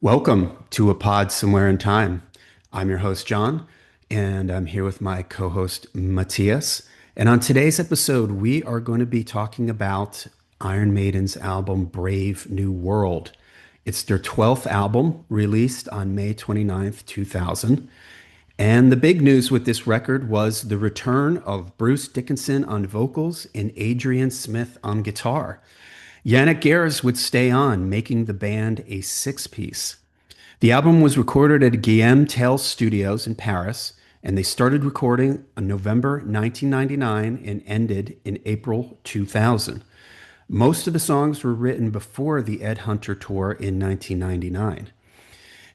Welcome to A Pod Somewhere in Time. I'm your host, John, and I'm here with my co host, Matthias. And on today's episode, we are going to be talking about Iron Maiden's album Brave New World. It's their 12th album, released on May 29th, 2000. And the big news with this record was the return of Bruce Dickinson on vocals and Adrian Smith on guitar. Yannick Gers would stay on, making the band a six-piece. The album was recorded at Guillaume Tell Studios in Paris, and they started recording on November 1999 and ended in April 2000. Most of the songs were written before the Ed Hunter tour in 1999.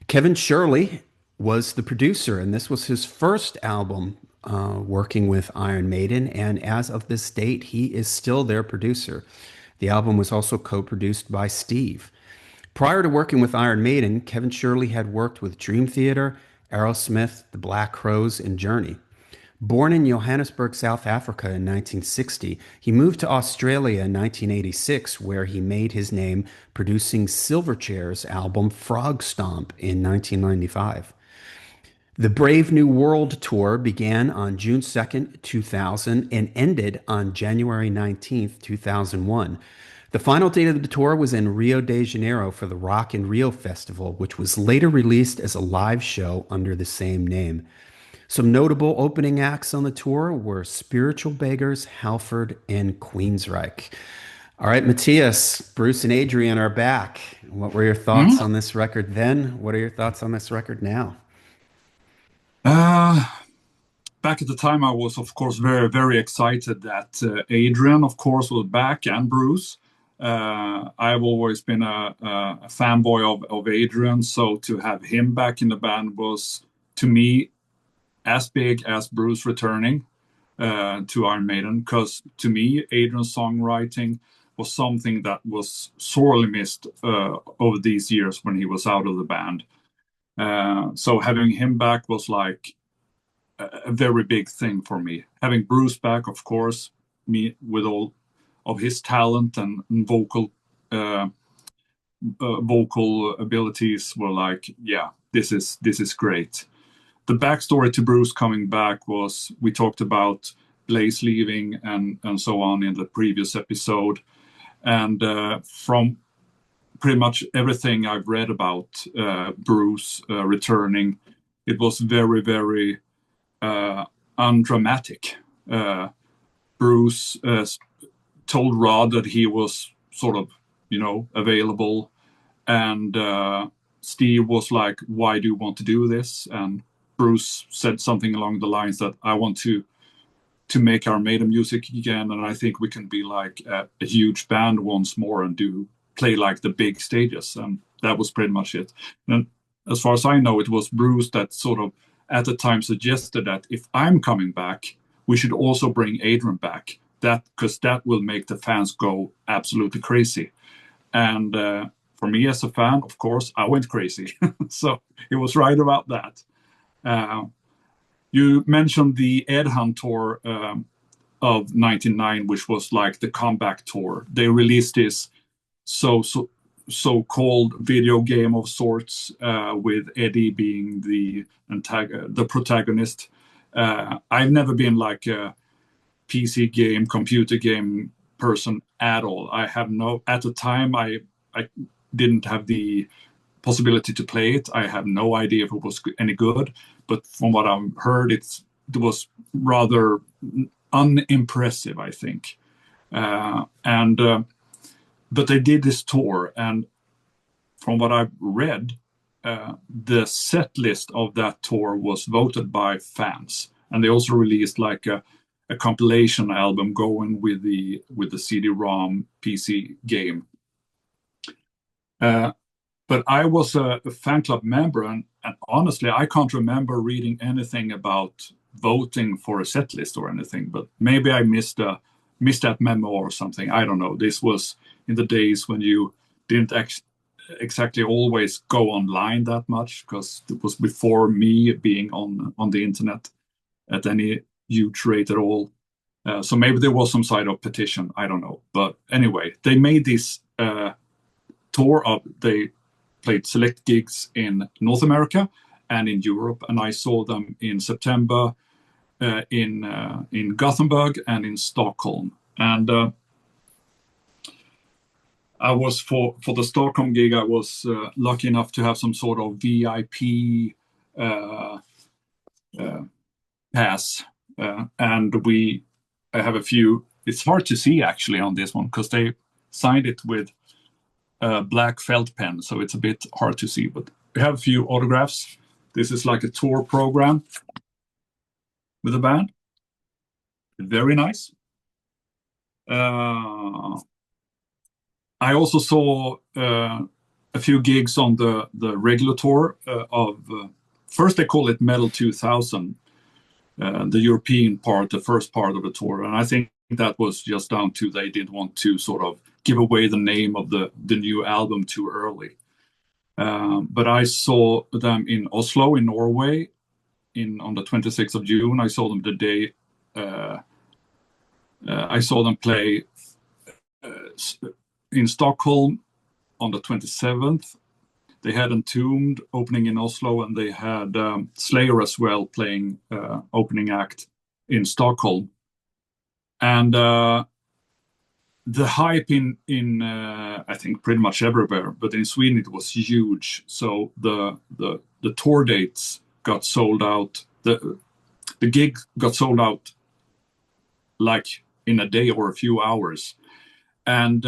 Kevin Shirley was the producer, and this was his first album working with Iron Maiden. And as of this date, he is still their producer. The album was also co-produced by Steve. Prior to working with Iron Maiden, Kevin Shirley had worked with Dream Theater, Aerosmith, the Black Crowes, and Journey. Born in Johannesburg, South Africa in 1960, he moved to Australia in 1986, where he made his name producing Silverchair's album Frog Stomp in 1995. The Brave New World tour began on June 2nd, 2000, and ended on January 19th, 2001. The final date of the tour was in Rio de Janeiro for the Rock in Rio Festival, which was later released as a live show under the same name. Some notable opening acts on the tour were Spiritual Beggars, Halford, and Queensryche. All right, Matthias, Bruce and Adrian are back. What were your thoughts Mhm. on this record then? What are your thoughts on this record now? Uh, Back at the time, I was, of course, very, very excited that Adrian, of course, was back and Bruce. I've always been a fanboy of Adrian, so to have him back in the band was, to me, as big as Bruce returning to Iron Maiden, because to me, Adrian's songwriting was something that was sorely missed over these years when he was out of the band. So having him back was like a very big thing for me. Having Bruce back, of course, me with all of his talent and uh, vocal abilities were like, yeah, this is great. The backstory to Bruce coming back was we talked about Blaze leaving and so on in the previous episode, and from pretty much everything I've read about Bruce returning, it was very, very uh, undramatic. Uh, Bruce told Rod that he was sort of, available, and Steve was like, "Why do you want to do this?" And Bruce said something along the lines that I want to make our Maiden music again, and I think we can be like a huge band once more and do play like the big stages. And that was pretty much it. And as far as I know, it was Bruce that sort of at the time suggested that if I'm coming back, we should also bring Adrian back. That because that will make the fans go absolutely crazy. And for me as a fan, of course, I went crazy. So he was right about that. Uh, you mentioned the Ed Hunt tour of '99, which was like the comeback tour. They released this so so so-called video game of sorts with Eddie being the protagonist. I've never been like a PC game, computer game person at all. I have no at the time I didn't have the possibility to play it. I have no idea if it was any good, but from what I've heard, it was rather unimpressive, I think. And But they did this tour, and from what I've read, the set list of that tour was voted by fans, and they also released like a compilation album going with the CD-ROM PC game. Uh, but I was a fan club member, and honestly, I can't remember reading anything about voting for a set list or anything. But maybe I missed that memo or something. I don't know. This was in the days when you didn't exactly always go online that much because it was before me being on the internet at any huge rate at all. So maybe there was some side of petition. I don't know. But anyway, they made this tour of they played select gigs in North America and in Europe, and I saw them in September in Gothenburg and in Stockholm. And I was for the Stockholm gig. I was lucky enough to have some sort of VIP uh, uh, pass, and I have a few. It's hard to see actually on this one because they signed it with a black felt pen, so it's a bit hard to see. But we have a few autographs. This is like a tour program with a band. Very nice. Uh, I also saw a few gigs on the regular tour of first they call it Metal 2000, the European part, the first part of the tour, and I think that was just down to they didn't want to sort of give away the name of the new album too early. But I saw them in Oslo, in Norway, in on the 26th of June. I saw them the day I saw them play in Stockholm on the 27th. They had Entombed opening in Oslo, and they had Slayer as well playing opening act in Stockholm. And the hype in I think pretty much everywhere, but in Sweden it was huge. So the tour dates got sold out. The gig got sold out like in a day or a few hours, and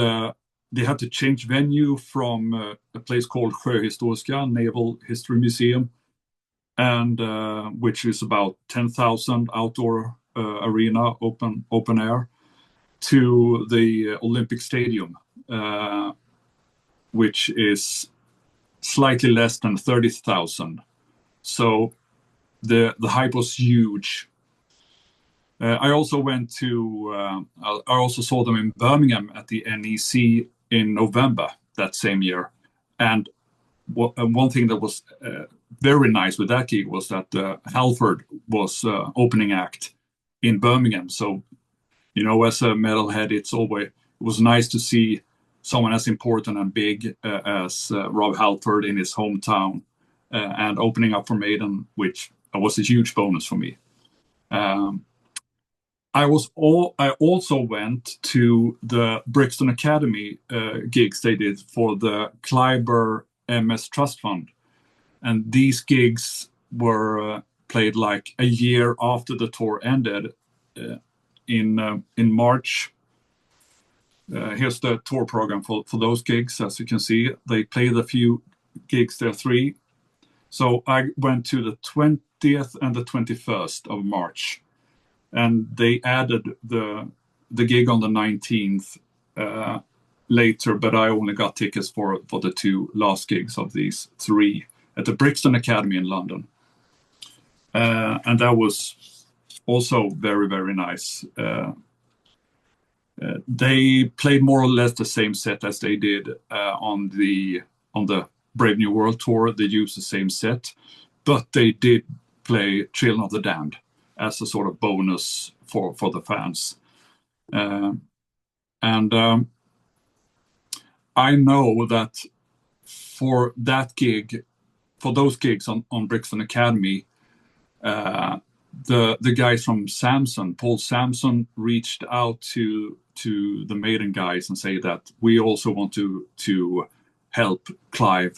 they had to change venue from a place called Sjöhistoriska Naval History Museum, and which is about 10,000 outdoor arena, open air, to the Olympic Stadium, which is slightly less than 30,000. So the hype was huge. I also went to. I also saw them in Birmingham at the NEC in November that same year, and one thing that was very nice with that gig was that Halford was opening act in Birmingham. So, as a metalhead, it was nice to see someone as important and big as Rob Halford in his hometown and opening up for Maiden, which was a huge bonus for me. Um, I also went to the Brixton Academy gigs they did for the Kleiber MS Trust Fund, and these gigs were played like a year after the tour ended in March. Here's the tour program for those gigs. As you can see, they played a few gigs there, three. So I went to the 20th and the 21st of March, and they added the gig on the 19th later, but I only got tickets for the two last gigs of these three at the Brixton Academy in London. And that was also very, very nice. They played more or less the same set as they did on the Brave New World tour. They used the same set, but they did play Children of the Damned as a sort of bonus for the fans. And I know that for that gig, for those gigs on Brixton Academy, the guys from Samson, Paul Samson, reached out to the Maiden guys and say that we also want to help Clive.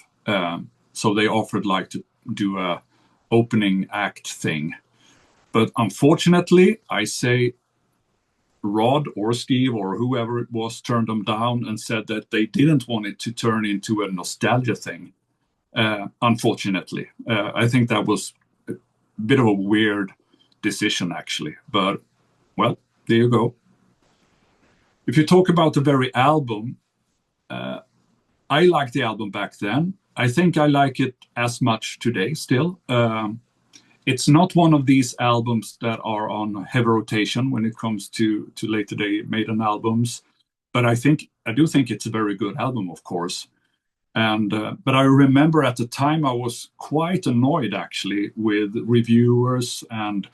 So they offered like to do a opening act thing. But unfortunately, I say Rod or Steve or whoever it was turned them down and said that they didn't want it to turn into a nostalgia thing. Unfortunately, I think that was a bit of a weird decision, actually. But well, there you go. If you talk about the very album, I liked the album back then. I think I like it as much today still. It's not one of these albums that are on heavy rotation when it comes to later day Maiden albums, but I do think it's a very good album, of course. And but I remember at the time I was quite annoyed actually with reviewers and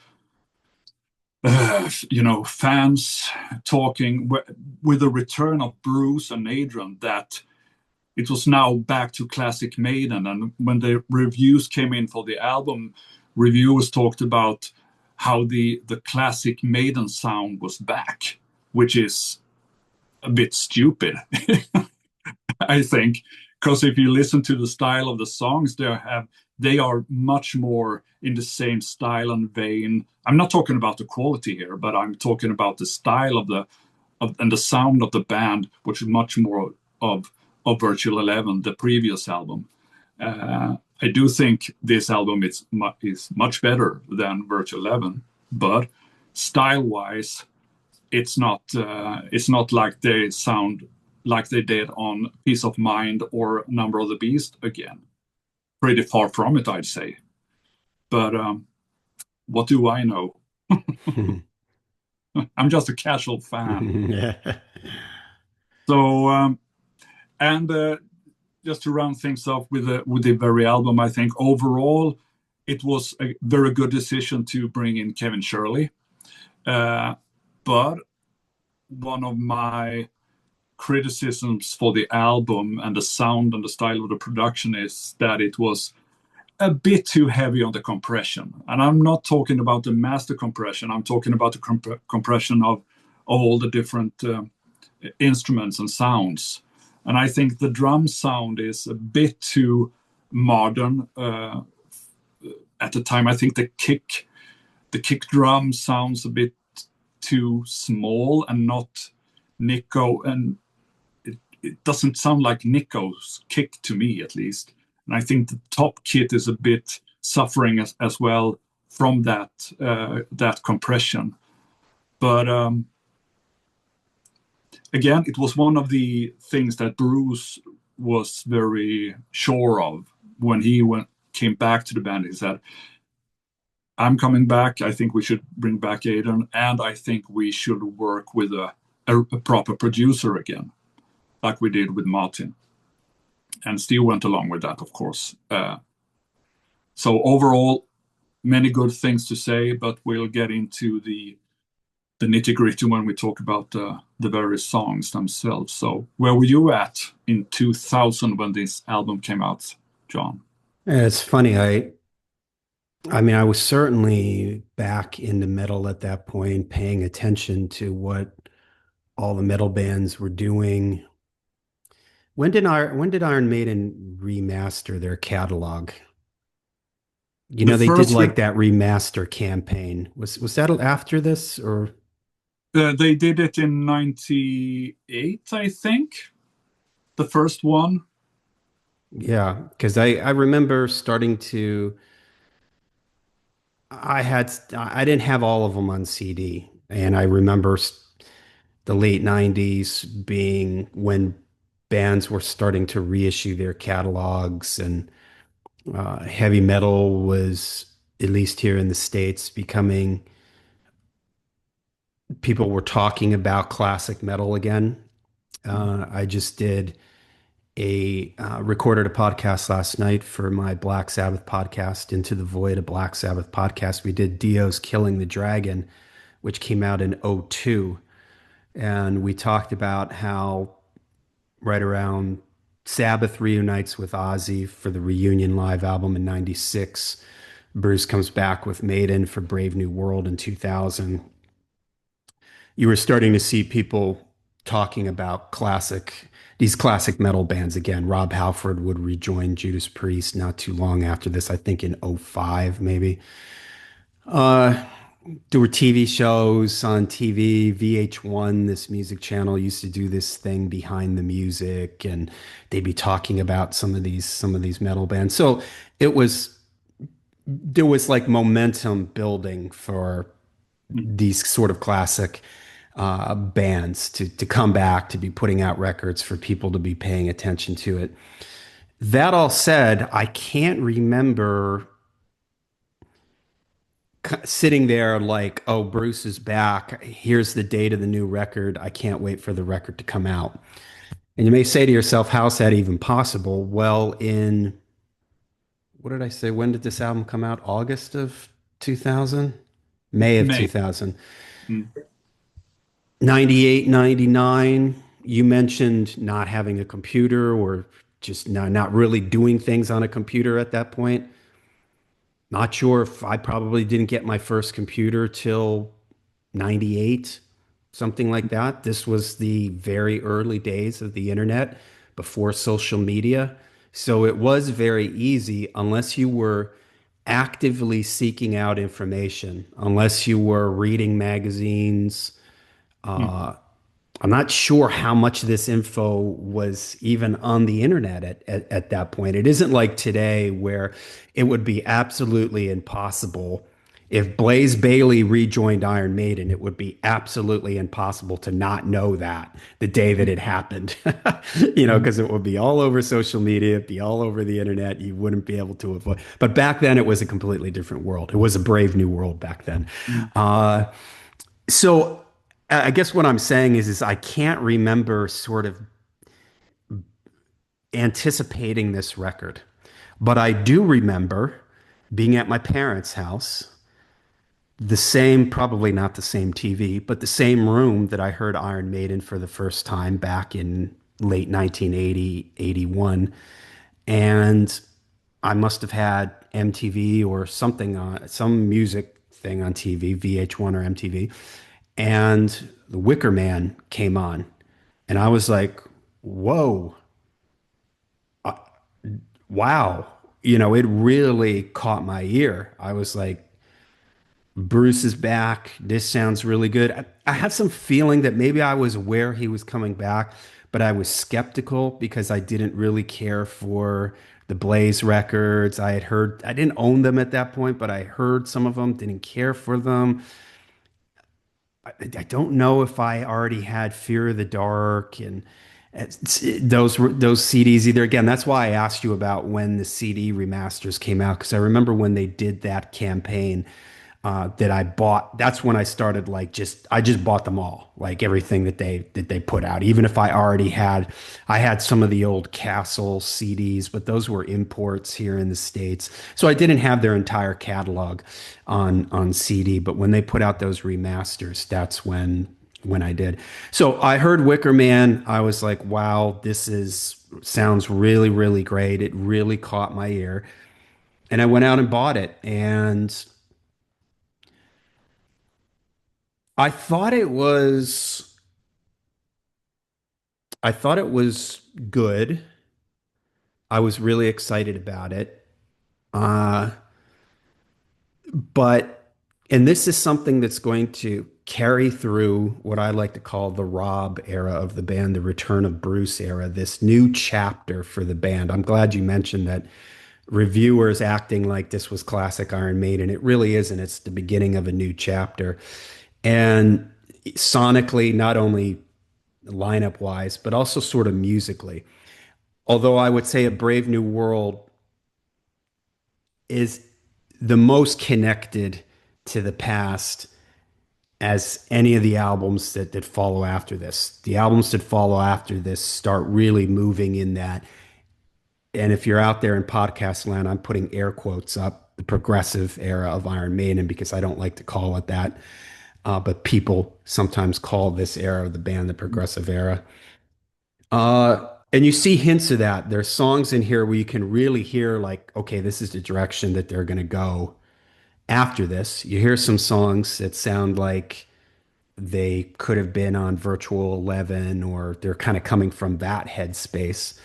fans talking with the return of Bruce and Adrian that it was now back to classic Maiden. And when the reviews came in for the album, reviewers talked about how the classic Maiden sound was back, which is a bit stupid, I think, because if you listen to the style of the songs, they are much more in the same style and vein. I'm not talking about the quality here, but I'm talking about the style and the sound of the band, which is much more of Virtual 11, the previous album. I do think this album is much better than Virtual 11, but style wise, it's not like they sound like they did on Peace of Mind or Number of the Beast again. Pretty far from it, I'd say. But what do I know? I'm just a casual fan. Yeah. So and just to round things off with the very album, I think overall it was a very good decision to bring in Kevin Shirley. But one of my criticisms for the album and the sound and the style of the production is that it was a bit too heavy on the compression. And I'm not talking about the master compression. I'm talking about the compression of all the different instruments and sounds. And I think the drum sound is a bit too modern at the time. I think the kick drum sounds a bit too small and not Nico, and it doesn't sound like Nico's kick to me, at least. And I think the top kit is a bit suffering as well from that compression. But again, it was one of the things that Bruce was very sure of when he came back to the band. He said, "I'm coming back. I think we should bring back Aiden, and I think we should work with a proper producer again, like we did with Martin." And Steve went along with that, of course. So overall, many good things to say, but we'll get into the nitty gritty when we talk about the various songs themselves. So where were you at in 2000 when this album came out, John? Yeah, it's funny. I mean, I was certainly back into metal at that point, paying attention to what all the metal bands were doing. When did Iron Maiden remaster their catalog? You The know, they did first like that remaster campaign. Was that after this or they did it in 98, I think, the first one. yeah, because I remember starting to I didn't have all of them on CD, and I remember the late 90s being when bands were starting to reissue their catalogs, and heavy metal was, at least here in the States, becoming, people were talking about classic metal again. I just did recorded a podcast last night for my Black Sabbath podcast, Into the Void, a Black Sabbath podcast. We did Dio's Killing the Dragon, which came out in '02. And we talked about how right around Sabbath reunites with Ozzy for the Reunion Live album in '96. Bruce comes back with Maiden for Brave New World in 2000. You were starting to see people talking about these classic metal bands again. Rob Halford would rejoin Judas Priest not too long after this, I think in '05 maybe. Uh, there were TV shows on TV. VH1, this music channel, used to do this thing behind the music, and they'd be talking about some of these metal bands. So it was there was like momentum building for these sort of classic bands to come back, to be putting out records, for people to be paying attention to it. That all said, I can't remember sitting there like, oh, Bruce is back. Here's the date of the new record. I can't wait for the record to come out. And you may say to yourself, how's that even possible? Well, what did I say? When did this album come out? August of 2000? May of May. 2000. Mm. 98, 99. you mentioned not having a computer or just not really doing things on a computer at that point. Not sure if I probably didn't get my first computer till 98, something like that. This was the very early days of the internet before social media. So it was very easy unless you were actively seeking out information, unless you were reading magazines. Mm. I'm not sure how much of this info was even on the internet at that point. It isn't like today where it would be absolutely impossible. If Blaze Bailey rejoined Iron Maiden, it would be absolutely impossible to not know that the day that it happened, Mm. because it would be all over social media, it'd be all over the internet. You wouldn't be able to avoid. But back then, it was a completely different world. It was a brave new world back then. Mm. Uh, so I guess what I'm saying is I can't remember sort of anticipating this record, but I do remember being at my parents' house, the same, probably not the same TV, but the same room that I heard Iron Maiden for the first time back in late 1980, 81. And I must have had MTV or something on some music thing on TV, VH1 or MTV. And The Wicker Man came on. And I was like, whoa, wow. It really caught my ear. I was like, Bruce is back. This sounds really good. I have some feeling that maybe I was aware he was coming back, but I was skeptical because I didn't really care for the Blaze records. I had heard, I didn't own them at that point, but I heard some of them, didn't care for them. I don't know if I already had Fear of the Dark and those CDs either. Again, that's why I asked you about when the CD remasters came out because I remember when they did that campaign that I bought. That's when I started like I just bought them all, like everything that they put out. Even if I had some of the old Castle CDs, but those were imports here in the States, so I didn't have their entire catalog on CD. But when they put out those remasters, that's when I did. So I heard Wicker Man. I was like, wow, this is sounds really, really great. It really caught my ear. And I went out and bought it. And I thought it was I thought it was good. I was really excited about it. Uh, but and this is something that's going to carry through what I like to call the Rob era of the band, the return of Bruce era, this new chapter for the band. I'm glad you mentioned that reviewers acting like this was classic Iron Maiden. It really isn't. It's the beginning of a new chapter. And sonically, not only lineup wise, but also sort of musically. Although I would say A Brave New World is the most connected to the past as any of the albums that follow after this. The albums that follow after this start really moving in that. And if you're out there in podcast land, I'm putting air quotes up, the progressive era of Iron Maiden, because I don't like to call it that. But people sometimes call this era of the band the progressive era. And you see hints of that. There's songs in here where you can really hear, like, okay, this is the direction that they're going to go after this. You hear some songs that sound like they could have been on Virtual 11 or they're kind of coming from that headspace.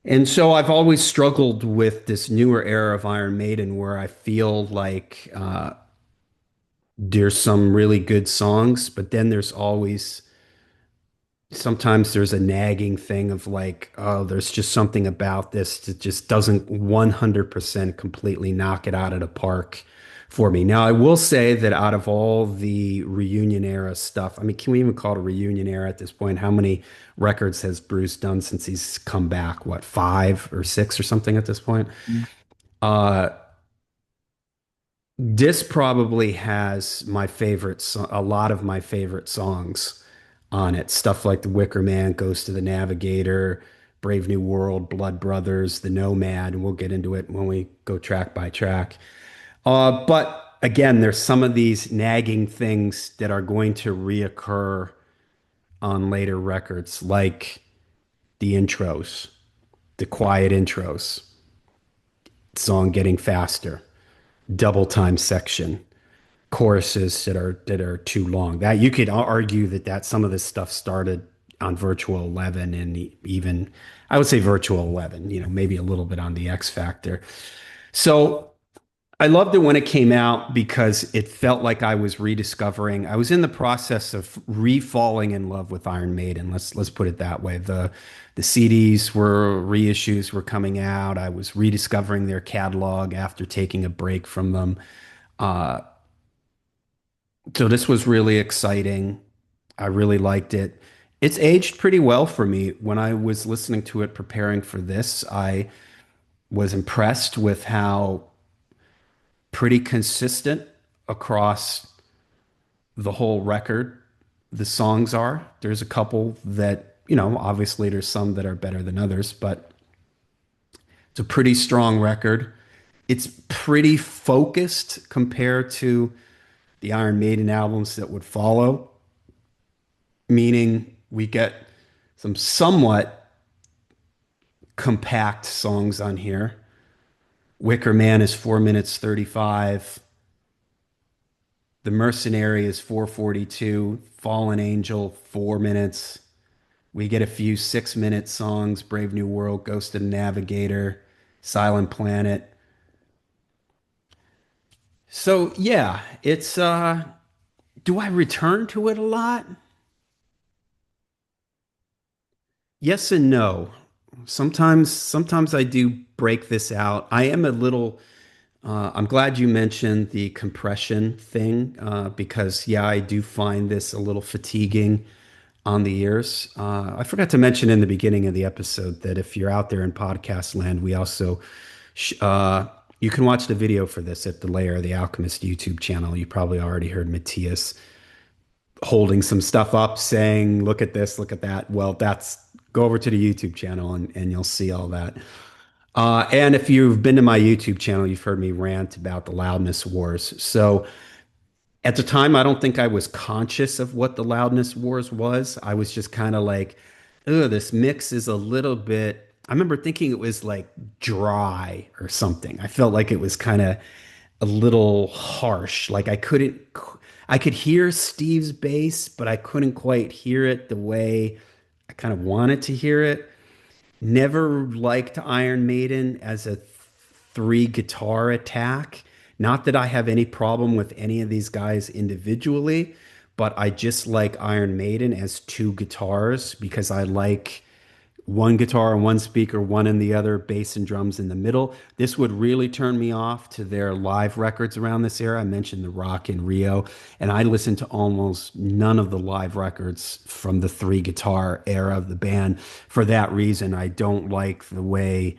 And so I've always struggled with this newer era of Iron Maiden where I feel like there's some really good songs, but then there's always sometimes there's a nagging thing of like, oh, there's just something about this that just doesn't 100% completely knock it out of the park for me. Now, I will say that out of all the reunion era stuff, I mean, can we even call it a reunion era at this point? How many records has Bruce done since he's come back? What, five or six or something at this point? Uh, this probably has a lot of my favorite songs on it. Stuff like The Wicker Man, Ghost of the Navigator, Brave New World, Blood Brothers, The Nomad, and we'll get into it when we go track by track. But again, there's some of these nagging things that are going to reoccur on later records, like the intros, the quiet intros, song getting faster, double time section, choruses that are too long. That you could argue that some of this stuff started on Virtual 11 and even I would say Virtual 11, maybe a little bit on the X Factor. So I loved it when it came out because it felt like I was rediscovering. I was in the process of re-falling in love with Iron Maiden. Let's put it that way. The CDs were reissues were coming out. I was rediscovering their catalog after taking a break from them. Uh, so this was really exciting. I really liked it. It's aged pretty well for me. When I was listening to it preparing for this, I was impressed with how pretty consistent across the whole record the songs are. There's a couple that, obviously there's some that are better than others, but it's a pretty strong record. It's pretty focused compared to the Iron Maiden albums that would follow, meaning we get some somewhat compact songs on here. Wicker Man is 4 minutes 35. The Mercenary is 4:42. Fallen Angel, 4 minutes. We get a few 6 minute songs: Brave New World, Ghosted Navigator, Silent Planet. So yeah, it's do I return to it a lot? Yes and no. Sometimes I do break this out. I am a little I'm glad you mentioned the compression thing because yeah, I do find this a little fatiguing on the ears. I forgot to mention in the beginning of the episode that if you're out there in podcast land, we also you can watch the video for this at the Layer of the Alchemist YouTube channel. You probably already heard Matthias holding some stuff up, saying, "Look at this, look at that." Well, that's go over to the YouTube channel and you'll see all that. And if you've been to my YouTube channel, you've heard me rant about the loudness wars. So at the time, I don't think I was conscious of what the loudness wars was. I was just kind of like, oh, this mix is a little bit. I remember thinking it was like dry or something. I felt like it was kind of a little harsh. Like I could hear Steve's bass, but I couldn't quite hear it the way I kind of wanted to hear it. Never liked Iron Maiden as a three guitar attack. Not that I have any problem with any of these guys individually, but I just like Iron Maiden as two guitars because I like one guitar and one speaker, one in the other, bass and drums in the middle. This would really turn me off to their live records around this era. I mentioned the Rock in Rio, and I listened to almost none of the live records from the three guitar era of the band. For that reason, I don't like the way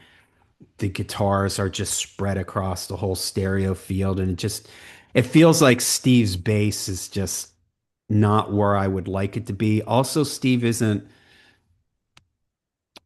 the guitars are just spread across the whole stereo field, and it feels like Steve's bass is just not where I would like it to be. Also, Steve isn't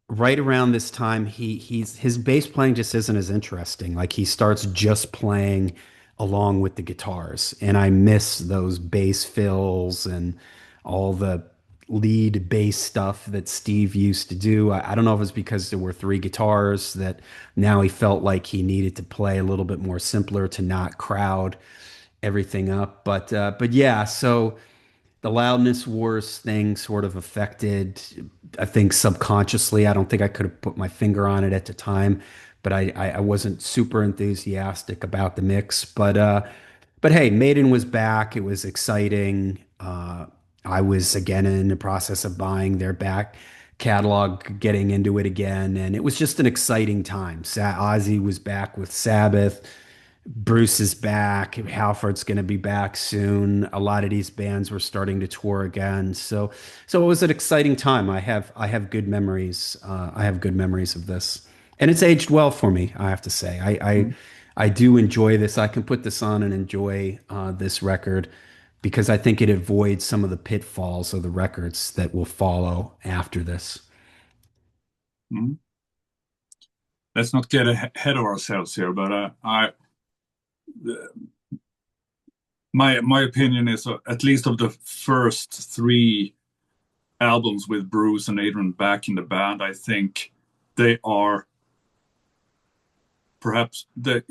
right around this time his bass playing just isn't as interesting. Like he starts just playing along with the guitars, and I miss those bass fills and all the lead bass stuff that Steve used to do. I don't know if it's because there were three guitars that now he felt like he needed to play a little bit more simpler to not crowd everything up, but yeah, so the loudness wars thing sort of affected, I think subconsciously. I don't think I could have put my finger on it at the time, but I wasn't super enthusiastic about the mix. But hey, Maiden was back. It was exciting. I was again in the process of buying their back catalog, getting into it again, and it was just an exciting time. Ozzy was back with Sabbath. Bruce is back. Halford's going to be back soon. A lot of these bands were starting to tour again. So it was an exciting time. I have good memories. I have good memories of this, and it's aged well for me. I have to say. I do enjoy this. I can put this on and enjoy this record because I think it avoids some of the pitfalls of the records that will follow after this. Mhm. Let's not get ahead of ourselves here, but I my opinion is at least of the first three albums with Bruce and Adrian back in the band, I think they are perhaps the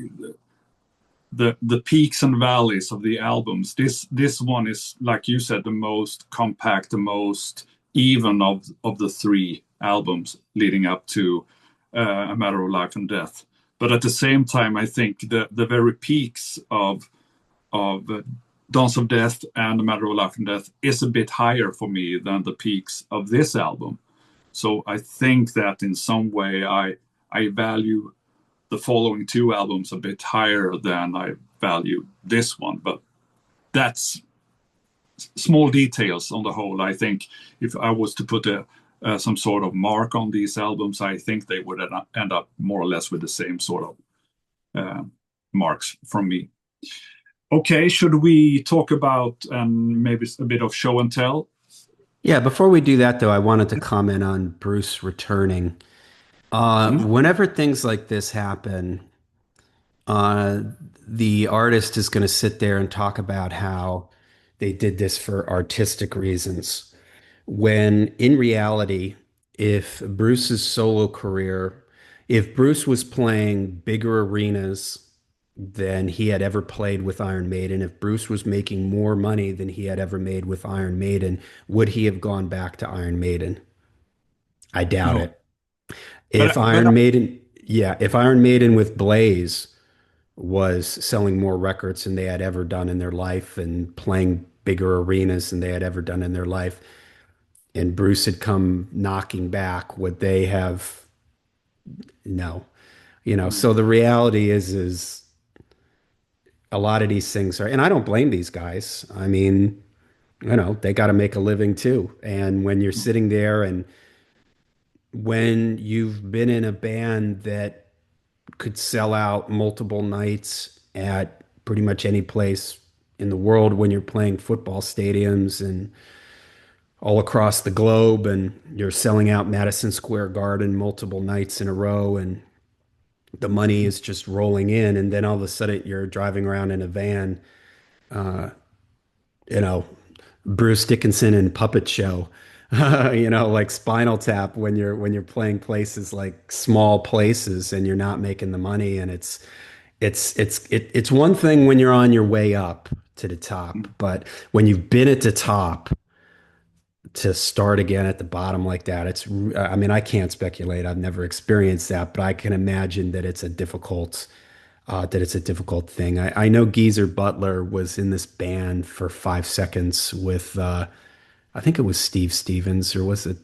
peaks and valleys of the albums. This one is, like you said, the most compact, the most even of the three albums leading up to A Matter of Life and Death. But at the same time, I think the very peaks of Dance of Death and A Matter of Life and Death is a bit higher for me than the peaks of this album. So I think that in some way I value the following two albums a bit higher than I value this one. But that's small details on the whole. I think if I was to put some sort of mark on these albums, I think they would end up more or less with the same sort of marks from me. Okay, should we talk about maybe a bit of show and tell? Yeah, before we do that though, I wanted to comment on Bruce returning. Mhm. Whenever things like this happen, uh, the artist is going to sit there and talk about how they did this for artistic reasons. When in reality, if Bruce's solo career, if Bruce was playing bigger arenas than he had ever played with Iron Maiden, if Bruce was making more money than he had ever made with Iron Maiden, would he have gone back to Iron Maiden? I doubt No, it. but If Iron Maiden, yeah, if Iron Maiden with Blaze was selling more records than they had ever done in their life and playing bigger arenas than they had ever done in their life, and Bruce had come knocking back, would they have? No, so the reality is a lot of these things are, and I don't blame these guys. I mean, they got to make a living too. And when you're sitting there and when you've been in a band that could sell out multiple nights at pretty much any place in the world, when you're playing football stadiums and all across the globe, and you're selling out Madison Square Garden multiple nights in a row, and the money is just rolling in, and then all of a sudden you're driving around in a van, you know, Bruce Dickinson and Puppet Show, like Spinal Tap, when you're playing places like small places and you're not making the money, and it's one thing when you're on your way up to the top, but when you've been at the top to start again at the bottom like that, I mean, I can't speculate. I've never experienced that, but I can imagine that it's a difficult thing. I know Geezer Butler was in this band for 5 seconds with, I think it was Steve Stevens, or was it?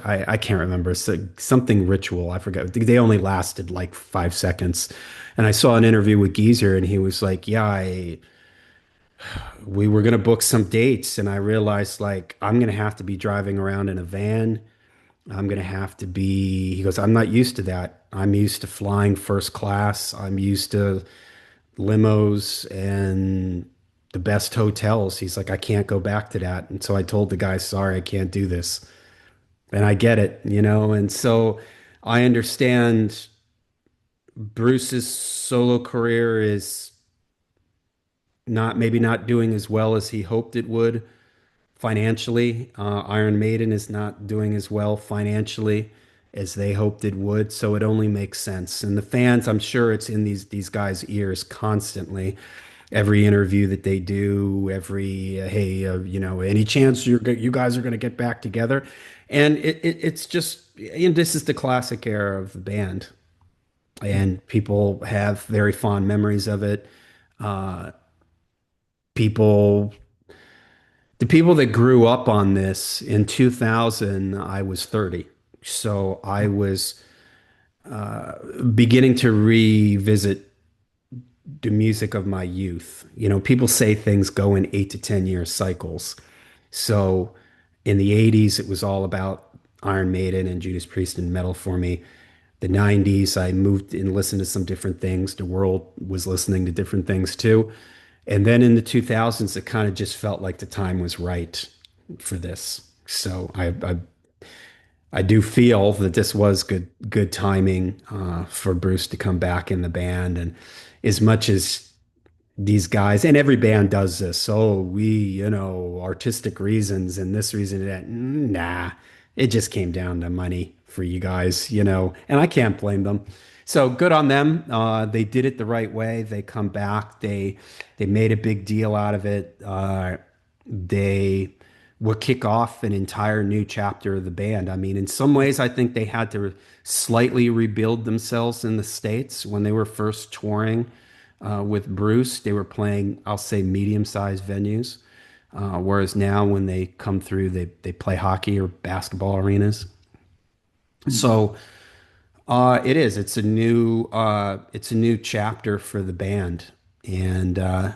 I can't remember. Something Ritual. I forgot. They only lasted like 5 seconds. And I saw an interview with Geezer, and he was like, "Yeah, we were gonna book some dates, and I realized like I'm gonna have to be driving around in a van. I'm gonna have to be." He goes, "I'm not used to that. I'm used to flying first class. I'm used to limos and the best hotels." He's like, "I can't go back to that." And so I told the guy, "Sorry, I can't do this." And I get it. And so I understand Bruce's solo career is maybe not doing as well as he hoped it would financially. Iron Maiden is not doing as well financially as they hoped it would. So it only makes sense. And the fans, I'm sure it's in these guys' ears constantly. Every interview that they do, every hey, any chance you guys are going to get back together? And it's just, this is the classic era of the band, and people have very fond memories of it. Uh, people, the people that grew up on this in 2000, I was 30, so I was beginning to revisit the music of my youth. People say things go in 8 to 10 year cycles. So in the 80s, it was all about Iron Maiden and Judas Priest and metal for me. The 90s, I moved and listened to some different things. The world was listening to different things too. And then in the 2000s, it kind of just felt like the time was right for this. So I do feel that this was good timing for Bruce to come back in the band. And as much as these guys, and every band does this. Oh, artistic reasons and this reason and that. Nah, it just came down to money for you guys, and I can't blame them. So good on them. They did it the right way. They come back. They made a big deal out of it. They will kick off an entire new chapter of the band. I mean, in some ways, I think they had to slightly rebuild themselves in the States when they were first touring with Bruce. They were playing, I'll say, medium-sized venues. Whereas now, when they come through, they play hockey or basketball arenas. Mm. So it is. It's a new chapter for the band, and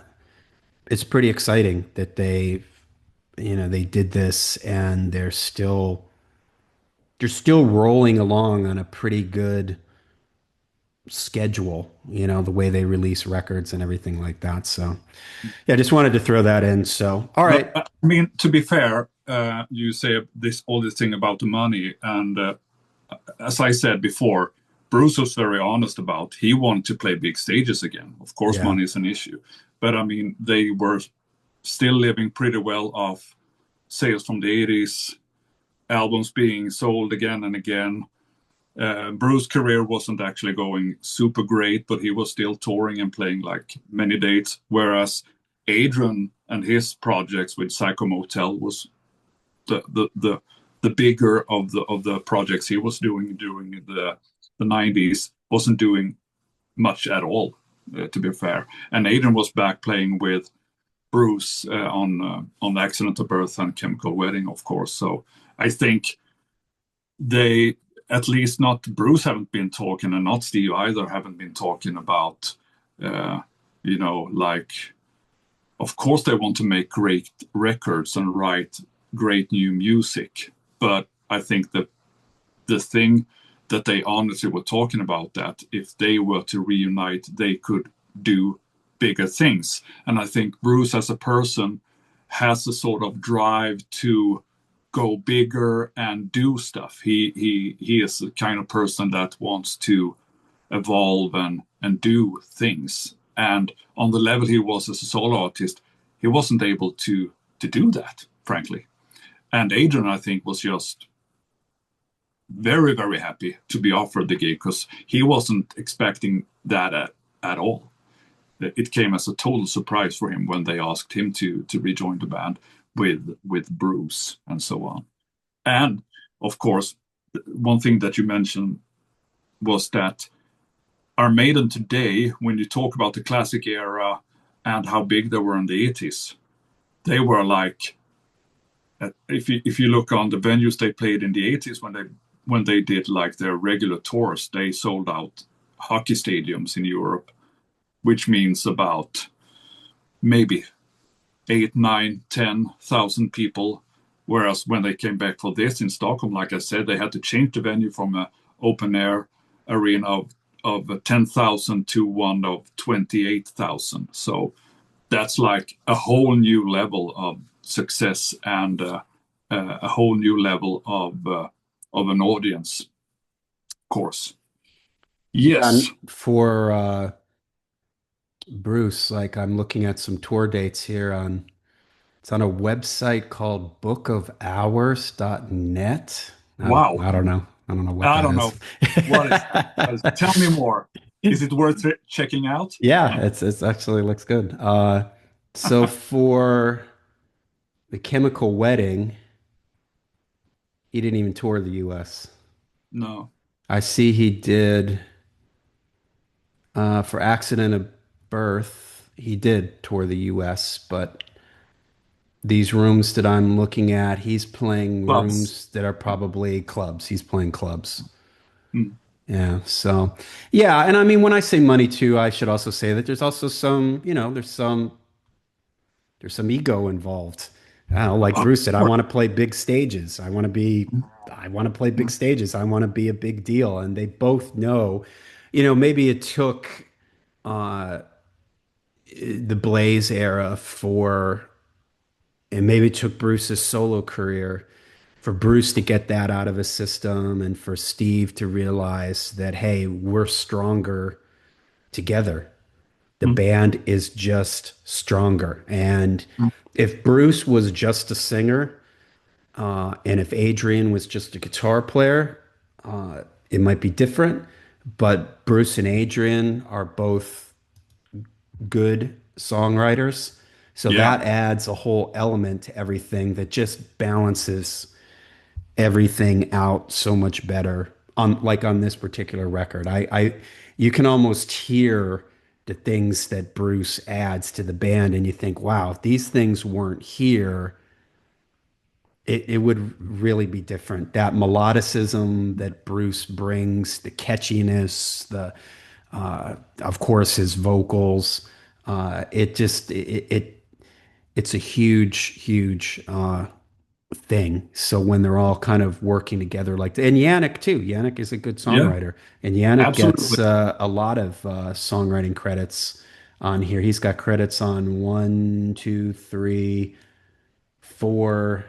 it's pretty exciting that they did this, and they're still rolling along on a pretty good schedule, the way they release records and everything like that. So, yeah, just wanted to throw that in. So, all But right. I mean, to be fair, you say this thing about the money, and as I said before, Bruce was very honest about he wanted to play big stages again. Of course, Yeah. money is an issue, but I mean, they were still living pretty well off sales from the 80s, albums being sold again and again. Bruce's career wasn't actually going super great, but he was still touring and playing like many dates. Whereas Adrian and his projects with Psycho Motel was the bigger of the projects he was doing during the 90s. Wasn't doing much at all, to be fair. And Adrian was back playing with Bruce on Accident of Birth and Chemical Wedding, of course. So I think they, at least not Bruce, haven't been talking, and not Steve either, haven't been talking about, uh, like, of course they want to make great records and write great new music, but I think that the thing that they honestly were talking about, that if they were to reunite, they could do bigger things. And I think Bruce, as a person, has a sort of drive to go bigger and do stuff. He is the kind of person that wants to evolve and do things. And on the level he was as a solo artist, he wasn't able to do that, frankly. And Adrian, I think, was just very, very happy to be offered the gig because he wasn't expecting that at all. It came as a total surprise for him when they asked him to rejoin the band with Bruce and so on. And of course, one thing that you mentioned was that our Maiden today, when you talk about the classic era and how big they were in the 80s, they were like, if you look on the venues they played in the 80s when they did like their regular tours, they sold out hockey stadiums in Europe, which means about maybe 8, 9, 10,000 people. Whereas when they came back for this in Stockholm, like I said, they had to change the venue from an open air arena of 10,000 to one of 28,000. So that's like a whole new level of success and a whole new level of an audience, of course. Yeah. Yes. And for Bruce, like I'm looking at some tour dates here it's on a website called bookofhours.net. Wow. I don't know. I don't know what I that don't is. know. What is Tell me more. Is it worth checking out? Yeah, it's actually looks good. So for the Chemical Wedding, he didn't even tour the US. No. I see he did for Accident of Birth, he did tour the US, but these rooms that I'm looking at, he's playing Clubs. rooms that are probably clubs. He's playing clubs. Mm. Yeah. So, yeah. And I mean, when I say money too, I should also say that there's also there's some ego involved. I don't know, like Of Bruce said, I course. want to play big stages. I want to play big stages. I want to be a big deal. And they both know, maybe it took uh, the Blaze era and maybe it took Bruce's solo career for Bruce to get that out of his system and for Steve to realize that, hey, we're stronger together. The band is just stronger. And if Bruce was just a singer, and if Adrian was just a guitar player, it might be different. But Bruce and Adrian are both good songwriters. So Yeah, that adds a whole element to everything that just balances everything out so much better on like on this particular record. You can almost hear the things that Bruce adds to the band and you think, wow, if these things weren't here, it would really be different. That melodicism that Bruce brings, the catchiness, the of course his vocals, it's a huge thing. So when they're all kind of working together, like and Yannick too. Yannick is a good yeah, songwriter, and Yannick absolutely. gets a lot of songwriting credits on here. He's got credits on one, two, three, four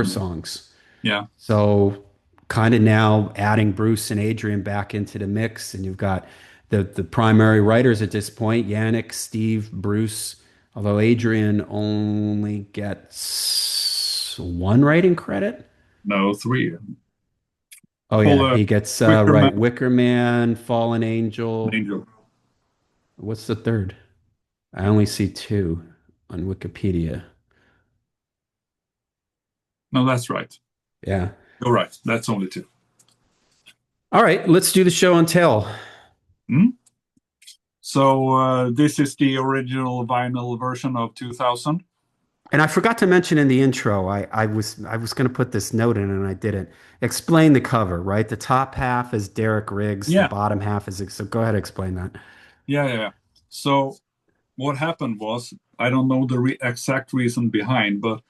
songs. Yeah, So kind of now adding Bruce and Adrian back into the mix, and you've got the primary writers at this point, Yannick, Steve, Bruce, although Adrian only gets one writing credit. no, three. Oh yeah, Paul he gets Wickerman, right, Wicker Man, Fallen Angel. Angel. What's the third? I only see two on Wikipedia. No, that's right. Yeah. You're right. That's only two. All right, let's do the show and tell. Hmm? So this is the original vinyl version of 2000. And I forgot to mention in the intro, I was going to put this note in and I didn't. Explain the cover, right? The top half is Derek Riggs, the Yeah, bottom half is so go ahead, explain that. yeah. So what happened was, I don't know the exact reason behind, but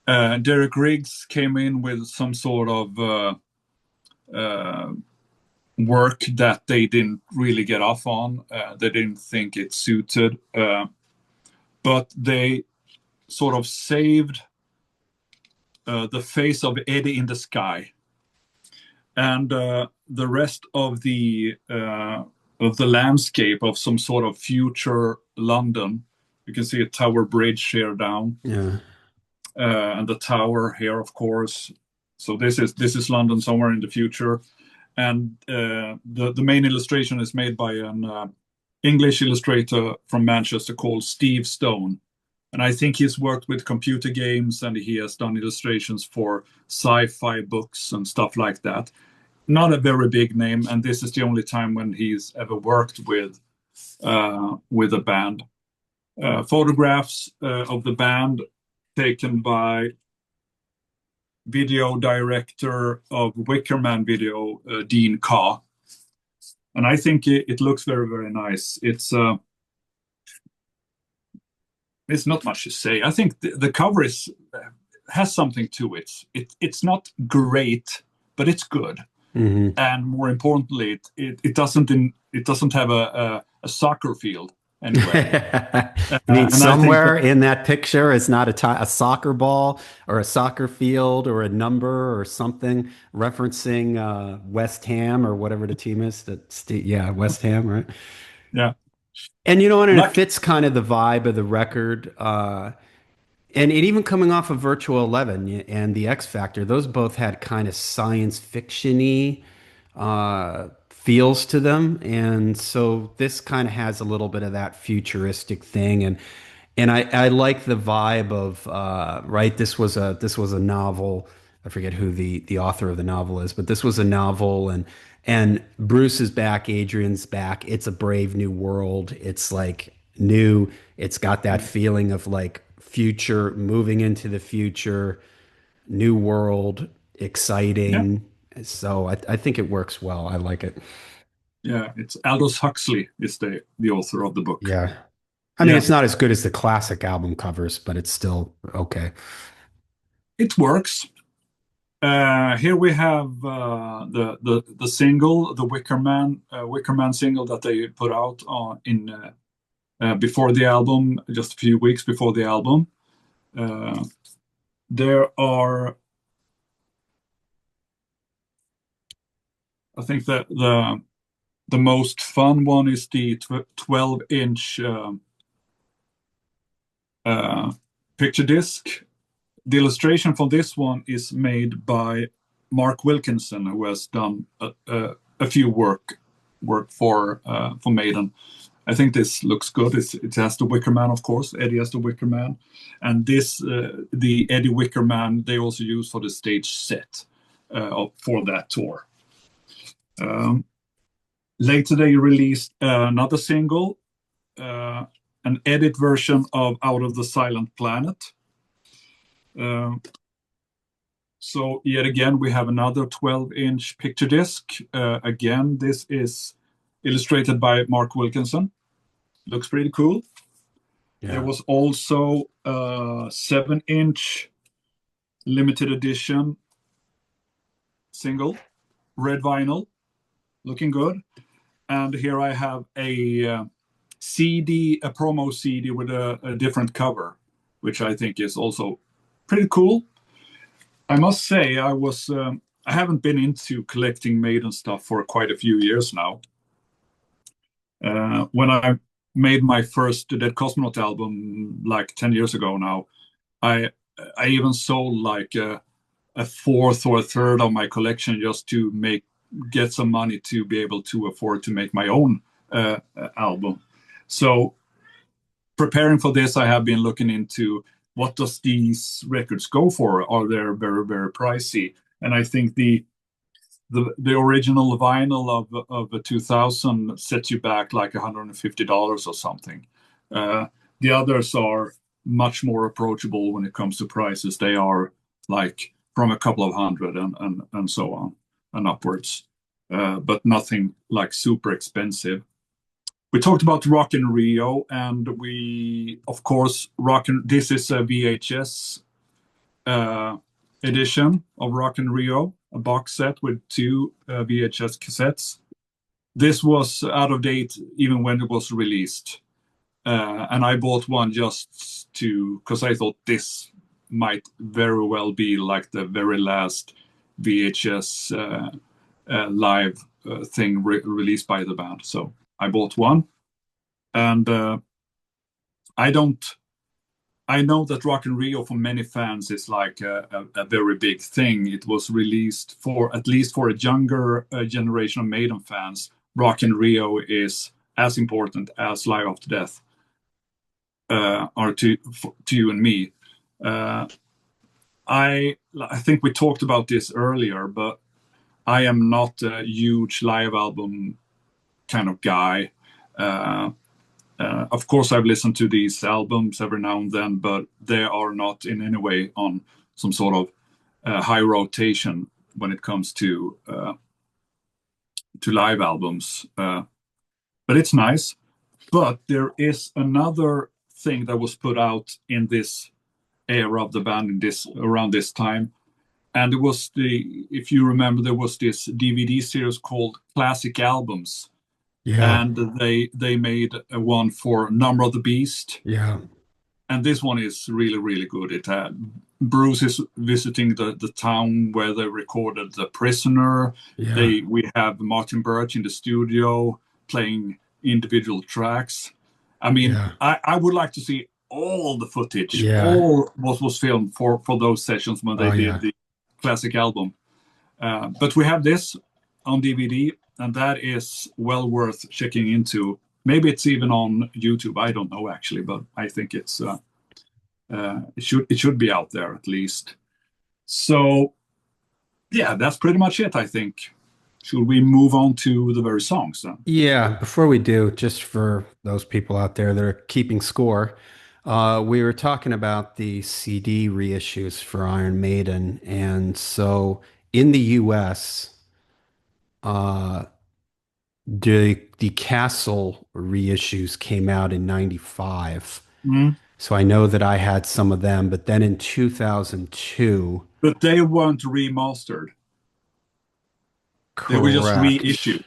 Derek Riggs came in with some sort of uh, work that they didn't really get off on. They didn't think it suited, but they sort of saved the face of Eddie in the Sky, and the rest of the landscape of some sort of future London. You can see a Tower Bridge here down, Yeah. and the tower here, of course. So this is London somewhere in the future, and the main illustration is made by an English illustrator from Manchester called Steve Stone. And I think he's worked with computer games and he has done illustrations for sci-fi books and stuff like that. Not a very big name, and this is the only time when he's ever worked with a band. Photographs of the band taken by video director of Wickerman Video, Dean Carr. And I think it looks very nice. It's not much to say. I think the cover is has something to it. It's not great, but it's good. Hmm. And more importantly, it doesn't have a soccer field anywhere. You mean And I think that somewhere in that picture is not a soccer ball or a soccer field or a number or something referencing West Ham or whatever the team is yeah, West Ham, right? yeah, And you know what? And it luck. fits kind of the vibe of the record. And it even coming off of Virtual 11 and the X Factor, those both had kind of science fiction-y feels to them. And so this kind of has a little bit of that futuristic thing. And I like the vibe of right, this was a novel. I forget who the author of the novel is, but this was a novel and Bruce is back, Adrian's back. It's a brave new world. It's like new. It's got that feeling of like future, moving into the future, new world, Yeah, exciting. So I think it works well. I like it. yeah. It's Aldous Huxley is the author of the book. Yeah. I mean, Yeah, it's not as good as the classic album covers, but it's still okay. it works. Here we have the single, the Wicker Man single that they put out in before the album, just a few weeks before the album. Uh, there are, I think that The most fun one is the 12-inch uh, picture disc. The illustration for this one is made by Mark Wilkinson, who has done a few work for Maiden. I think this looks good. It has the Wicker Man, of course. Eddie has the Wicker Man, and this the Eddie Wicker Man they also use for the stage set for that tour. Um, Later, they released another single, uh, an edit version of "Out of the Silent Planet." Uh, so yet again, we have another 12-inch picture disc. Again, this is illustrated by Mark Wilkinson. Looks pretty cool. There Yeah. was also a 7-inch limited edition single, red vinyl, looking good. And here I have a CD, a promo CD with a different cover, which I think is also pretty cool. I must say, I haven't been into collecting Maiden stuff for quite a few years now. When I made my first Dead Cosmonaut album like 10 years ago now, I I even sold like a fourth or a third of my collection just to make get some money to be able to afford to make my own album. So preparing for this, I have been looking into what does these records go for? Are they very pricey? And I think the original vinyl of a 2000 sets you back like $150 or something. Uh, the others are much more approachable when it comes to prices. They are like from a couple of hundred and so on and upwards, but nothing like super expensive. We talked about Rock in Rio, and we, of course, this is a VHS uh, edition of Rock in Rio, a box set with two VHS cassettes. This was out of date even when it was released. And I bought one just to, because I thought this might very well be like the very last VHS live thing released by the band. So I bought one. And I don't I know that Rock in Rio for many fans is like a very big thing. It was released for at least for a younger generation of Maiden fans. Rock in Rio is as important as Live After Death are to you and me. Uh, I think we talked about this earlier, but I am not a huge live album kind of guy. Uh, of course, I've listened to these albums every now and then, but they are not in any way on some sort of high rotation when it comes to live albums. But it's nice. But there is another thing that was put out in this era of the band in this around this time, and it was if you remember, there was this DVD series called Classic Albums, Yeah. and they made a one for Number of the Beast, Yeah. and this one is really good. It had Bruce is visiting the town where they recorded The Prisoner. Yeah. We have Martin Birch in the studio playing individual tracks. I mean, Yeah. I would like to see all the footage, Yeah. all what was filmed for those sessions when Oh they did yeah. the classic album. But we have this on DVD, and that is well worth checking into. Maybe it's even on YouTube. I don't know actually, but I think it should be out there at least. So yeah, that's pretty much it. I think. Should we move on to the very songs then? Yeah, before we do, just for those people out there that are keeping score, we were talking about the CD reissues for Iron Maiden. And so in the US, uh, the Castle reissues came out in 95. Mm. So I know that I had some of them, but then in 2002, But they weren't remastered. They were just correct, reissued.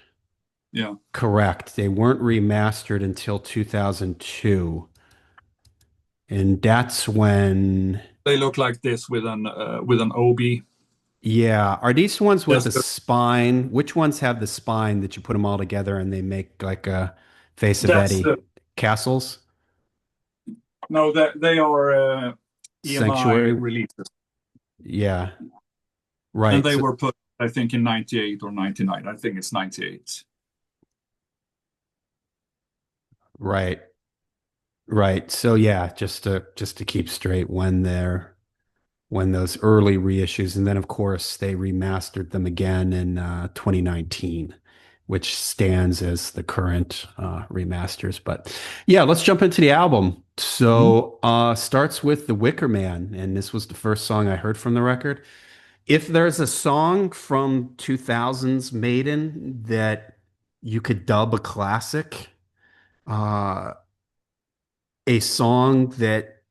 Yeah, correct. They weren't remastered until 2002. And that's when, they look like this with an OB. Yeah. Are these ones with That's the spine? Which ones have the spine that you put them all together and they make like a face of that's Eddie? the Castles? no, that they are EMI Sanctuary? releases, Yeah. and Right. they So, were put, I think, in '98 or '99. I think it's '98. right. Right. So yeah, just to keep straight when those early reissues, and then of course they remastered them again in 2019, which stands as the current remasters. But yeah, let's jump into the album. Mhm. So starts with The Wicker Man, and this was the first song I heard from the record. If there's a song from 2000s Maiden that you could dub a classic, uh, a song that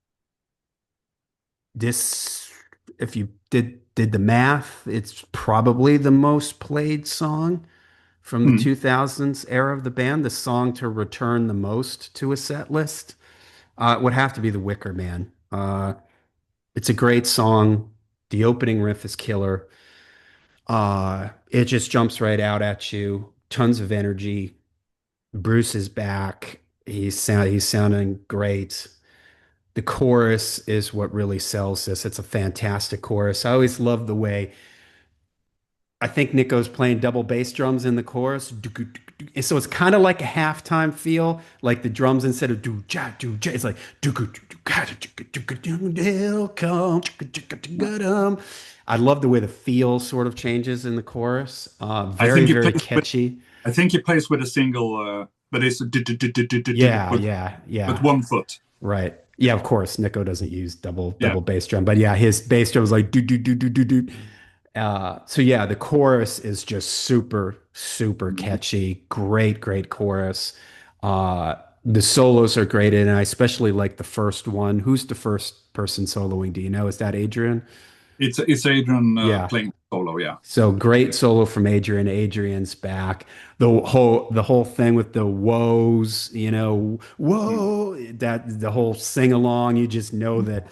this, if you did the math, it's probably the most played song from the Mhm. 2000s era of the band, the song to return the most to a set list. It would have to be The Wicker Man. It's a great song. The opening riff is killer. It just jumps right out at you. Tons of energy. Bruce is back. He's sounding great. The chorus is what really sells this. It's a fantastic chorus. I always love the way I think Nico's playing double bass drums in the chorus. So it's kind of like a halftime feel, like the drums instead of do ja, it's like they'll come. I love the way the feel sort of changes in the chorus. I Very, think he very plays with catchy. I think he plays with a single, but it's Yeah, with yeah, with yeah. one foot. Right. Yeah, of course. Nico doesn't use Yeah. double bass drum, but yeah, his bass drum is like do do do do do do. So yeah, the chorus is just super, super Mhm. catchy. Great, great chorus. The solos are great, and I especially like the first one. Who's the first person soloing? Do you know? Is that Adrian? It's Adrian Yeah. playing solo. Yeah. So great solo from Adrian. Adrian's back. The whole thing with the woes, Mm. whoa, that the whole sing along, you just know that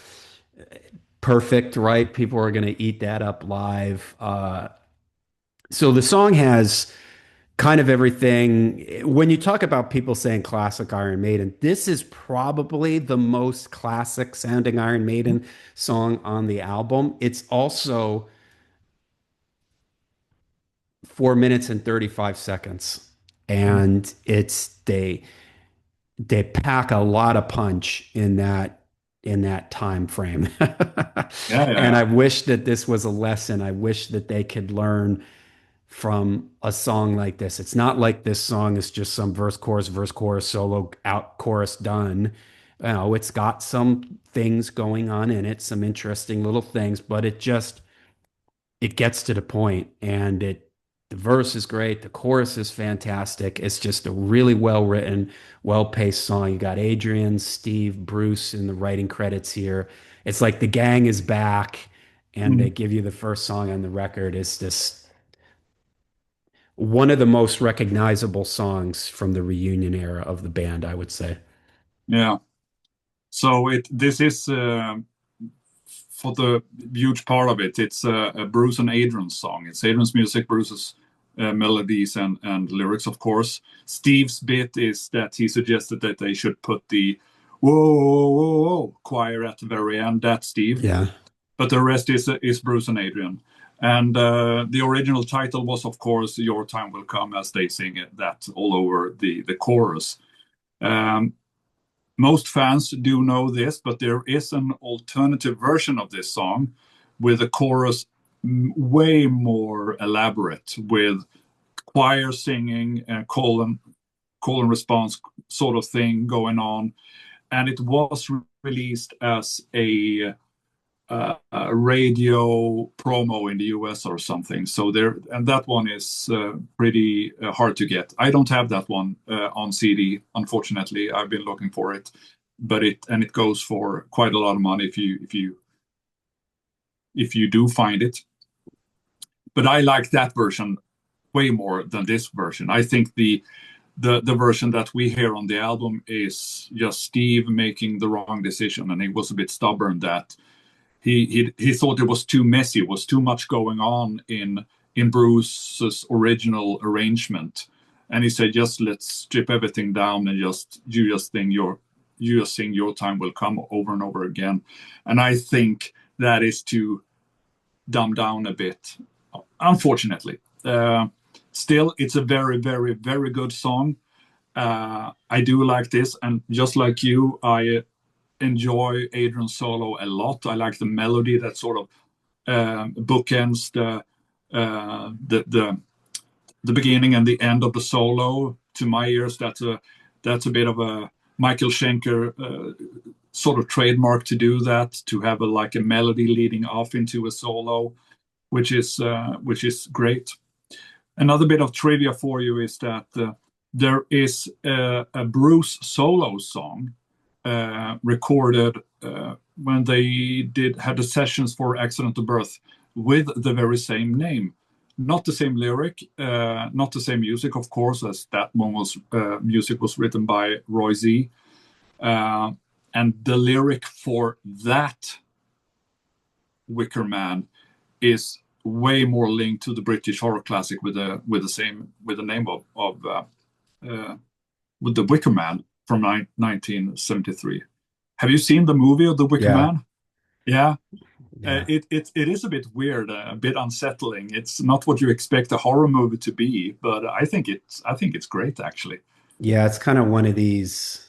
perfect, right? People are gonna eat that up live. So the song has kind of everything. When you talk about people saying classic Iron Maiden, this is probably the most classic sounding Iron Maiden song on the album. It's also 4 minutes and 35 seconds. Mm. And they pack a lot of punch in that time frame. Yeah, yeah, And yeah. I wish that this was a lesson. I wish that they could learn from a song like this. It's not like this song is just some verse, chorus, solo, out, chorus, done. It's got some things going on in it, some interesting little things, but it gets to the point, and the verse is great, the chorus is fantastic. It's just a really well written, well paced song. You got Adrian, Steve, Bruce in the writing credits here. It's like the gang is back, and they Mm. give you the first song on the record. It's this one of the most recognizable songs from the reunion era of the band, I would say. Yeah. So it this is for the huge part of it. It's a Bruce and Adrian song. It's Adrian's music, Bruce's melodies and lyrics, of course. Steve's bit is that he suggested that they should put the whoa, whoa, whoa, whoa choir at the very end. That's Steve, Yeah. but the rest is Bruce and Adrian. And the original title was, of course, "Your Time Will Come," as they sing it, that all over the chorus. Um, Most fans do know this, but there is an alternative version of this song with a chorus way more elaborate, with choir singing and call and response sort of thing going on. And it was released as a radio promo in the US or something. So there, and that one is pretty hard to get. I don't have that one on CD, unfortunately. I've been looking for it, but it goes for quite a lot of money if you do find it. But I like that version way more than this version. I think the version that we hear on the album is just Steve making the wrong decision, and he was a bit stubborn that he thought it was too messy, was too much going on in Bruce's original arrangement, and he said, just let's strip everything down and you just sing your time will come over and over again. And I think that is to dumb down a bit, unfortunately. Still, it's a very, very, very good song. I do like this, and just like you, I enjoy Adrian's solo a lot. I like the melody that sort of bookends the beginning and the end of the solo. To my ears, that's a bit of a Michael Schenker sort of trademark to do that, to have like a melody leading off into a solo, which is great. Another bit of trivia for you is that there is a Bruce solo song recorded when they had the sessions for Accident to Birth with the very same name. Not the same lyric, not the same music, of course, as that one was music was written by Roy Z. And the lyric for that Wicker Man is way more linked to the British horror classic with the name of with the Wicker Man from 1973. Have you seen the movie of the Wicker Yeah. Man? Yeah, Yeah. it is a bit weird, a bit unsettling. It's not what you expect a horror movie to be, but I think it's great actually. Yeah, it's kind of one of these.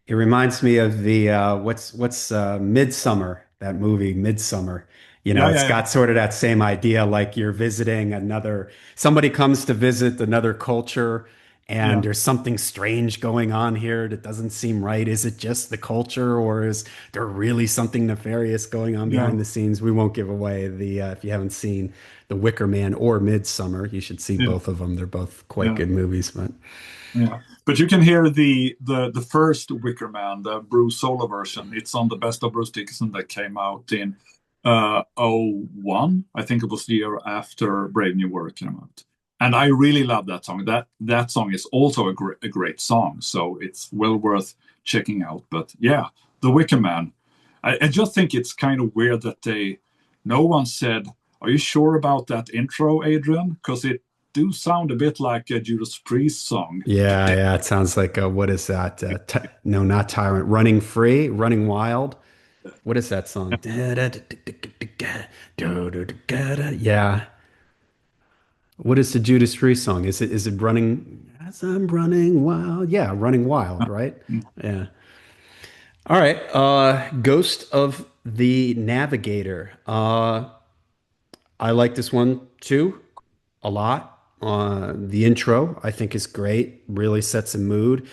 It reminds me of the what's Midsummer, that movie Midsummer. You know, Yeah, it's yeah, yeah, got sort of that same idea, like you're visiting another, somebody comes to visit another culture and yeah, there's something strange going on here that doesn't seem right. Is it just the culture or is there really something nefarious going on yeah, behind the scenes? We won't give away the if you haven't seen The Wicker Man or Midsummer, you should see yeah, both of them. They're both quite yeah. good movies, but Yeah, but you can hear the first Wicker Man, the Bruce solo version. It's on the Best of Bruce Dickinson that came out in '01. I think it was the year after Brave New World came out. And I really love that song. That song is also a great song, so it's well worth checking out. But yeah, the Wicker Man. I just think it's kind of weird that no one said, "Are you sure about that intro, Adrian?" Because it do sound a bit like a Judas Priest song. yeah, yeah, it sounds like what is that? Ty no, not Tyrant. Running Free, Running Wild. What is that song? Yeah. What is the Judas Priest song? Is it Running as I'm Running Wild? Yeah, Running Wild, right? Yeah. All right. Ghost of the Navigator. I like this one too a lot. The intro, I think, is great. Really sets a mood.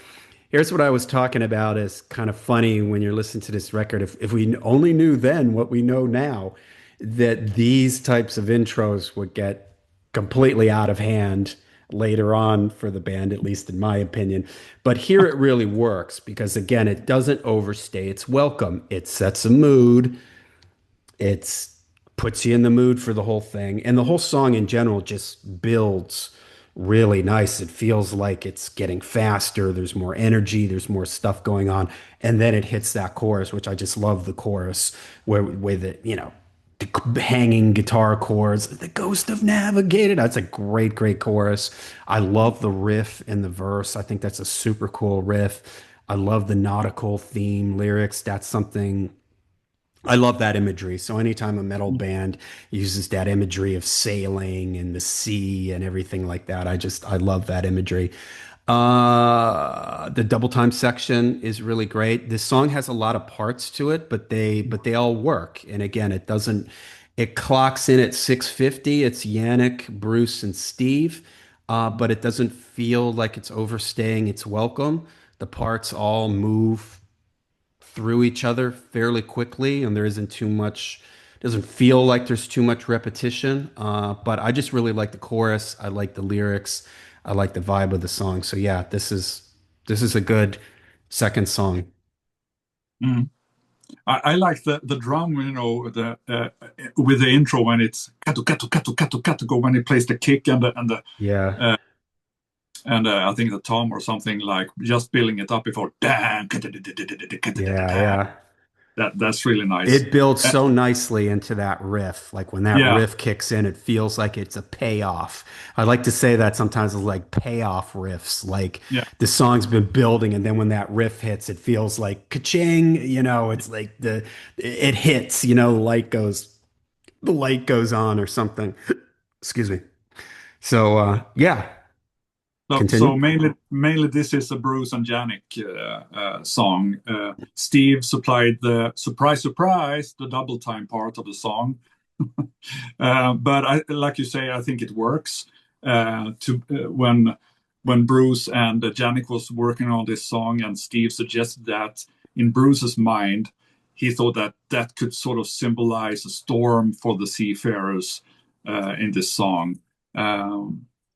Here's what I was talking about is kind of funny when you're listening to this record. If we only knew then what we know now, that these types of intros would get completely out of hand later on for the band, at least in my opinion. But here it really works because, again, it doesn't overstay its welcome. It sets a mood. It's puts you in the mood for the whole thing. And the whole song in general just builds really nice. It feels like it's getting faster. There's more energy, there's more stuff going on. And then it hits that chorus, which I just love the chorus where with it, the hanging guitar chords, the ghost of navigated. That's a great, great chorus. I love the riff in the verse. I think that's a super cool riff. I love the nautical theme lyrics. That's something I love that imagery. So anytime a metal band uses that imagery of sailing and the sea and everything like that, I love that imagery. The double time section is really great. This song has a lot of parts to it, but they all work. And again, it clocks in at 650. It's Yannick, Bruce, and Steve. But it doesn't feel like it's overstaying its welcome. The parts all move through each other fairly quickly, and there isn't too much. Doesn't feel like there's too much repetition. But I just really like the chorus. I like the lyrics. I like the vibe of the song. So yeah, this is a good second song. Mm. I like the drum, the with the intro when it's katu katu katu katu katu go when it plays the kick Yeah, uh, and I think the tom or something like just building it up before dan. yeah, yeah. That's really nice. It builds Uh, so nicely into that riff. Like when that yeah, riff kicks in, it feels like it's a payoff. I like to say that sometimes it's like payoff riffs. Like yeah, the song's been building, and then when that riff hits, it feels like ka-ching. It's like it hits. The light goes on or something. Excuse me. So yeah, so continue. mainly this is a Bruce and Janik song. Steve supplied the surprise, the double time part of the song. But like you say, I think it works. To when Bruce and Janik was working on this song, and Steve suggested that in Bruce's mind, he thought that that could sort of symbolize a storm for the seafarers in this song.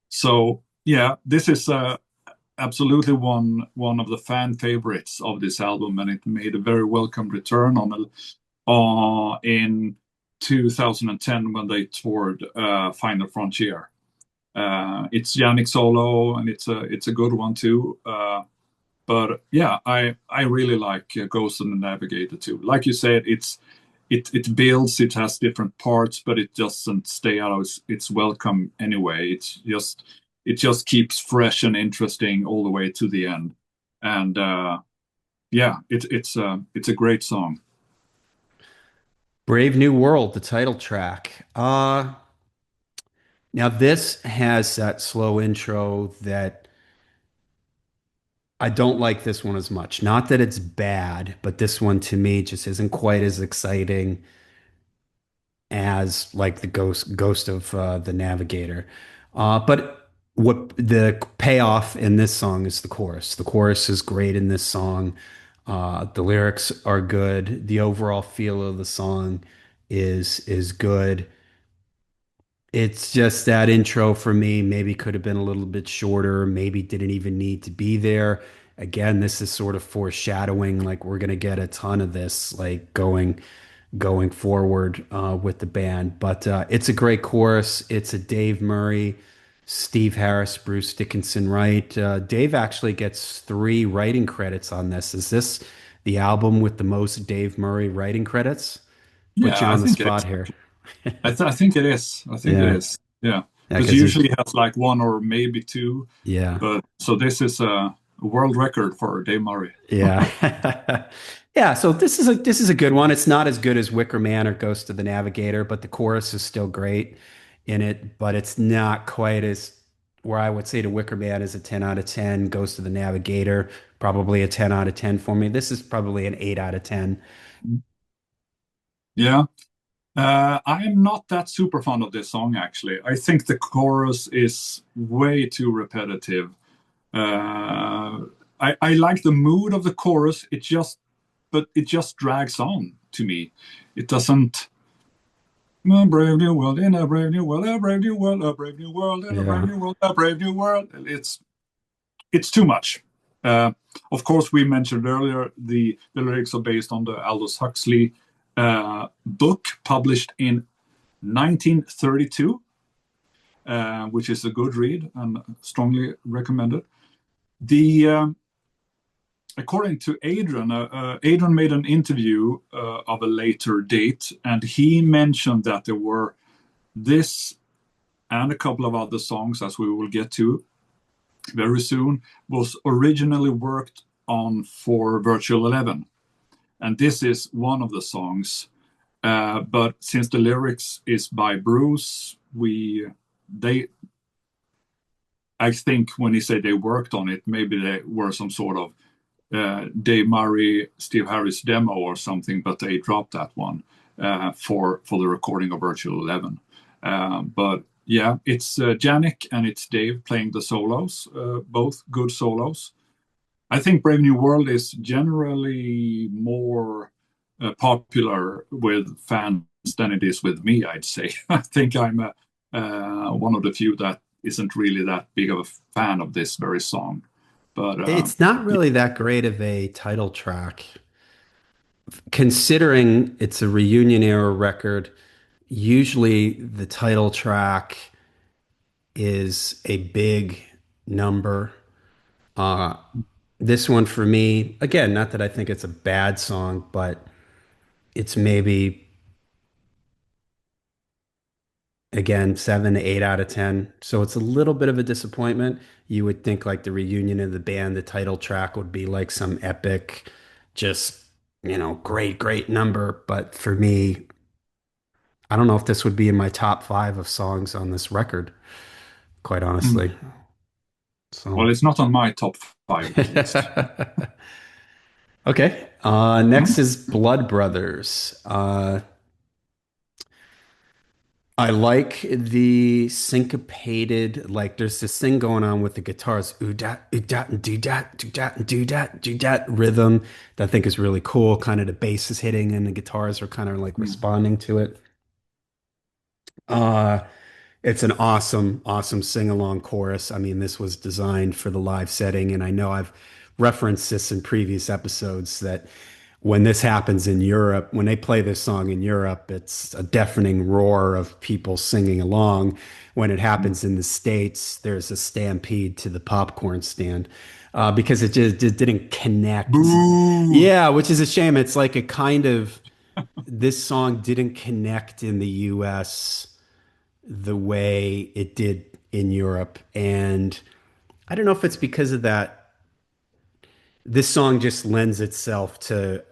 So yeah, this is absolutely one of the fan favorites of this album, and it made a very welcome return in 2010 when they toured Final Frontier. It's Yannick solo, and it's a good one too. But yeah, I really like Ghost and the Navigator too. Like you said, it builds, it has different parts, but it doesn't stay out of its welcome anyway. It just keeps fresh and interesting all the way to the end. And yeah, it's a great song. Brave New World, the title track. Now this has that slow intro that I don't like this one as much. Not that it's bad, but this one to me just isn't quite as exciting as like the ghost of the Navigator. But what the payoff in this song is the chorus. The chorus is great in this song. The lyrics are good. The overall feel of the song is good. It's just that intro for me maybe could have been a little bit shorter, maybe didn't even need to be there. Again, this is sort of foreshadowing like we're going to get a ton of this like going forward with the band. But it's a great chorus. It's a Dave Murray, Steve Harris, Bruce Dickinson Wright. Dave actually gets 3 writing credits on this. Is this the album with the most Dave Murray writing credits? Put you Yeah, I on the think it spot is. here. I think it is. I think it Yeah. is. Yeah, Yeah, because because he's usually it has like one or maybe two, yeah. but so this is a world record for Dave Murray. Yeah. Yeah, so this is a good one. It's not as good as Wicker Man or Ghost of the Navigator, but the chorus is still great in it, but it's not quite as where I would say to Wicker Man is a 10 out of 10, Ghost of the Navigator, probably a 10 out of 10 for me. This is probably an 8 out of 10. Yeah, I am not that super fond of this song actually. I think the chorus is way too repetitive. I like the mood of the chorus. But it just drags on to me. It doesn't. A brave new world in a brave new world, a brave new world, a brave new world in a brave Yeah. new world, a brave new world. It's too much. Uh, of course, we mentioned earlier the lyrics are based on the Aldous Huxley book published in 1932, which is a good read and strongly recommended. The According to Adrian, Adrian made an interview of a later date, and he mentioned that there were this and a couple of other songs, as we will get to very soon, was originally worked on for Virtual 11. And this is one of the songs. But since the lyrics is by Bruce, they, I think when he said they worked on it, maybe they were some sort of Dave Murray, Steve Harris demo or something, but they dropped that one for the recording of Virtual 11. But yeah, it's Janik and it's Dave playing the solos, both good solos. I think Brave New World is generally more popular with fans than it is with me, I'd say. I think I'm one of the few that isn't really that big of a fan of this very song. But It's not really that great of a title track. Considering it's a reunion era record, usually the title track is a big number. Uh, this one for me, again, not that I think it's a bad song, but it's maybe again 7, 8 out of 10. So it's a little bit of a disappointment. You would think like the reunion of the band, the title track would be like some epic, just, great, great number. But for me, I don't know if this would be in my top five of songs on this record, quite Mm. honestly. So, Well, it's not on my top five at least. okay. Mm. Next is Blood Brothers. I like the syncopated, like there's this thing going on with the guitars, ooh dat, ooh dat, and do dat, do dat, and do dat rhythm that I think is really cool. Kind of the bass is hitting and the guitars are kind of like Mm. responding to it. Uh, it's an awesome, awesome sing-along chorus. I mean, this was designed for the live setting, and I know I've referenced this in previous episodes that when this happens in Europe, when they play this song in Europe, it's a deafening roar of people singing along. When it Mm. happens in the States, there's a stampede to the popcorn stand because it just didn't connect. Boo! Yeah, which is a shame. It's like a kind of this song didn't connect in the US the way it did in Europe. And I don't know if it's because of that. This song just lends itself to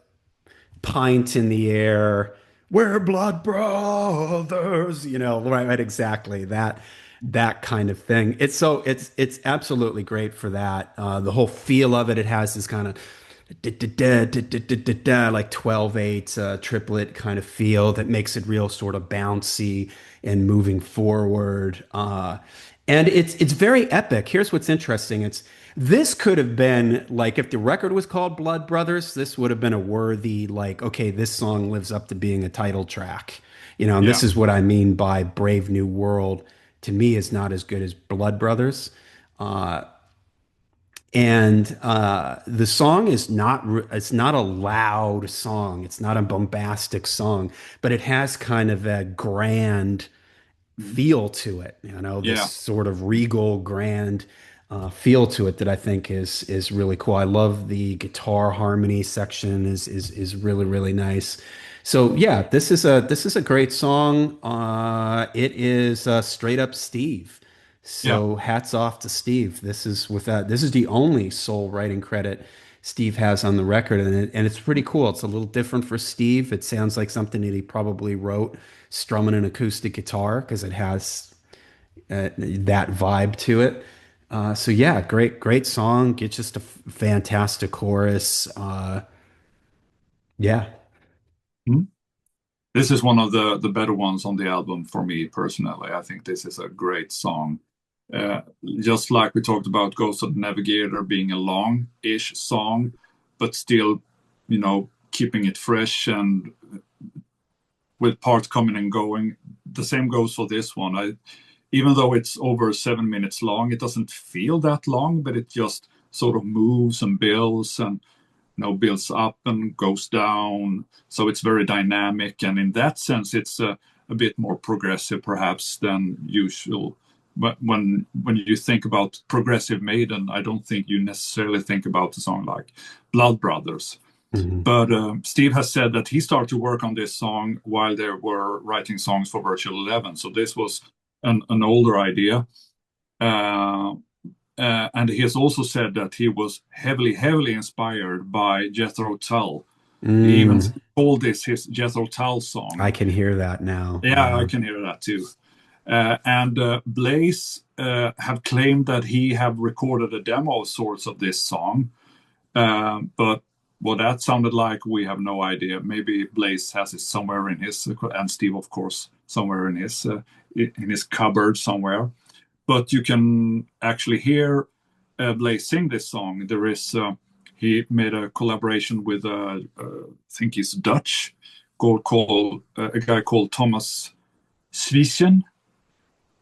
pint in the air. We're blood brothers, right, right, exactly that kind of thing. It's absolutely great for that. The whole feel of it, it has this kind of like 12/8 triplet kind of feel that makes it real sort of bouncy and moving forward. And it's very epic. Here's what's interesting. This could have been like if the record was called Blood Brothers, this would have been a worthy like, okay, this song lives up to being a title track. And Yeah. this is what I mean by Brave New World to me is not as good as Blood Brothers. And the song is it's not a loud song. It's not a bombastic song, but it has kind of a grand Mm. feel to it, this Yeah. sort of regal, grand feel to it that I think is really cool. I love the guitar harmony section is really, really nice. So yeah, this is a great song. It is straight up Steve. Yeah. So hats off to Steve. This is the only sole writing credit Steve has on the record, and it's pretty cool. It's a little different for Steve. It sounds like something that he probably wrote strumming an acoustic guitar because it has that vibe to it. So yeah, great, great song. Get just a fantastic chorus. Yeah. Mm. This is one of the better ones on the album for me personally. I think this is a great song. Uh, just like we talked about Ghost of the Navigator being a long-ish song, but still, keeping it fresh and with parts coming and going. The same goes for this one. Even though it's over 7 minutes long, it doesn't feel that long, but it just sort of moves and builds and builds up and goes down. So it's very dynamic, and in that sense, it's a bit more progressive perhaps than usual. But when you think about progressive Maiden, I don't think you necessarily think about a song like Blood Brothers. Mhm. But Steve has said that he started to work on this song while they were writing songs for Virtual 11. So this was an older idea. Uh, and he has also said that he was heavily, heavily inspired by Jethro Tull. He even Mm, called this his Jethro Tull I song. can hear that now. Yeah, I Yeah. can hear that too. And Blaze have claimed that he have recorded a demo of sorts of this song. But what that sounded like, we have no idea. Maybe Blaze has it somewhere in his, and Steve, of course, somewhere in his cupboard somewhere. But you can actually hear Blaze sing this song. He made a collaboration with I think he's Dutch, called a guy called Thomas Swiesjen.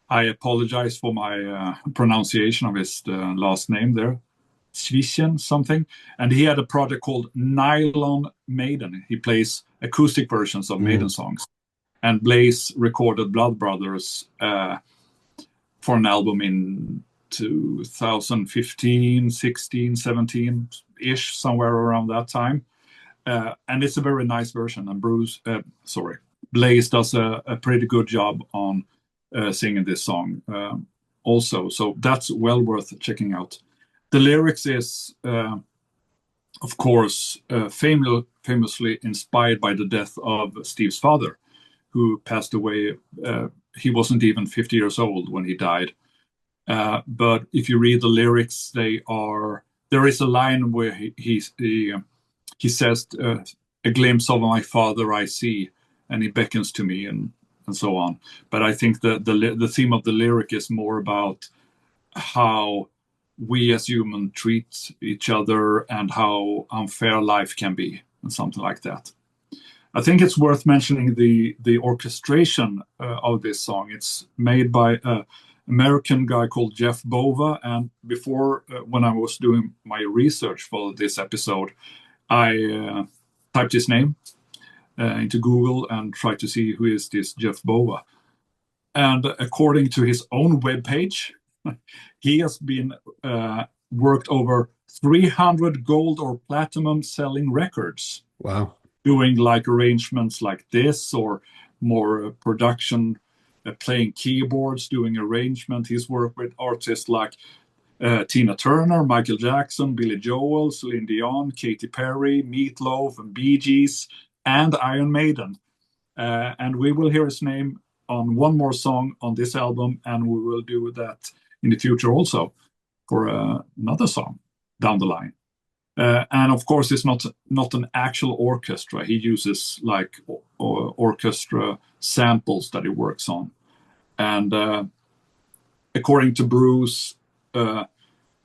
I apologize for my pronunciation of his last name there. Swishen something, and he had a project called Nylon Maiden. He plays acoustic versions of Maiden Mm. songs, and Blaze recorded Blood Brothers for an album in 2015, 16, 17 ish, somewhere around that time. And it's a very nice version. And Blaze does a pretty good job on singing this song also. So that's well worth checking out. The lyrics is, of course, famously inspired by the death of Steve's father, who passed away. He wasn't even 50 years old when he died. But if you read the lyrics, there is a line where he says, "A glimpse of my father I see, and he beckons to me," and so on. But I think the theme of the lyric is more about how we as humans treat each other and how unfair life can be, and something like that. I think it's worth mentioning the orchestration of this song. It's made by an American guy called Jeff Bova, and before when I was doing my research for this episode, I typed his name into Google and tried to see who is this Jeff Bova. And according to his own webpage, he has been worked over 300 gold or platinum selling records, Wow. doing like arrangements like this or more production, playing keyboards, doing arrangement. He's worked with artists like Tina Turner, Michael Jackson, Billy Joel, Celine Dion, Katy Perry, Meatloaf, and Bee Gees, and Iron Maiden. And we will hear his name on one more song on this album, and we will do that in the future also for another song down the line. And of course, it's not an actual orchestra. He uses like orchestra samples that he works on. And according to Bruce,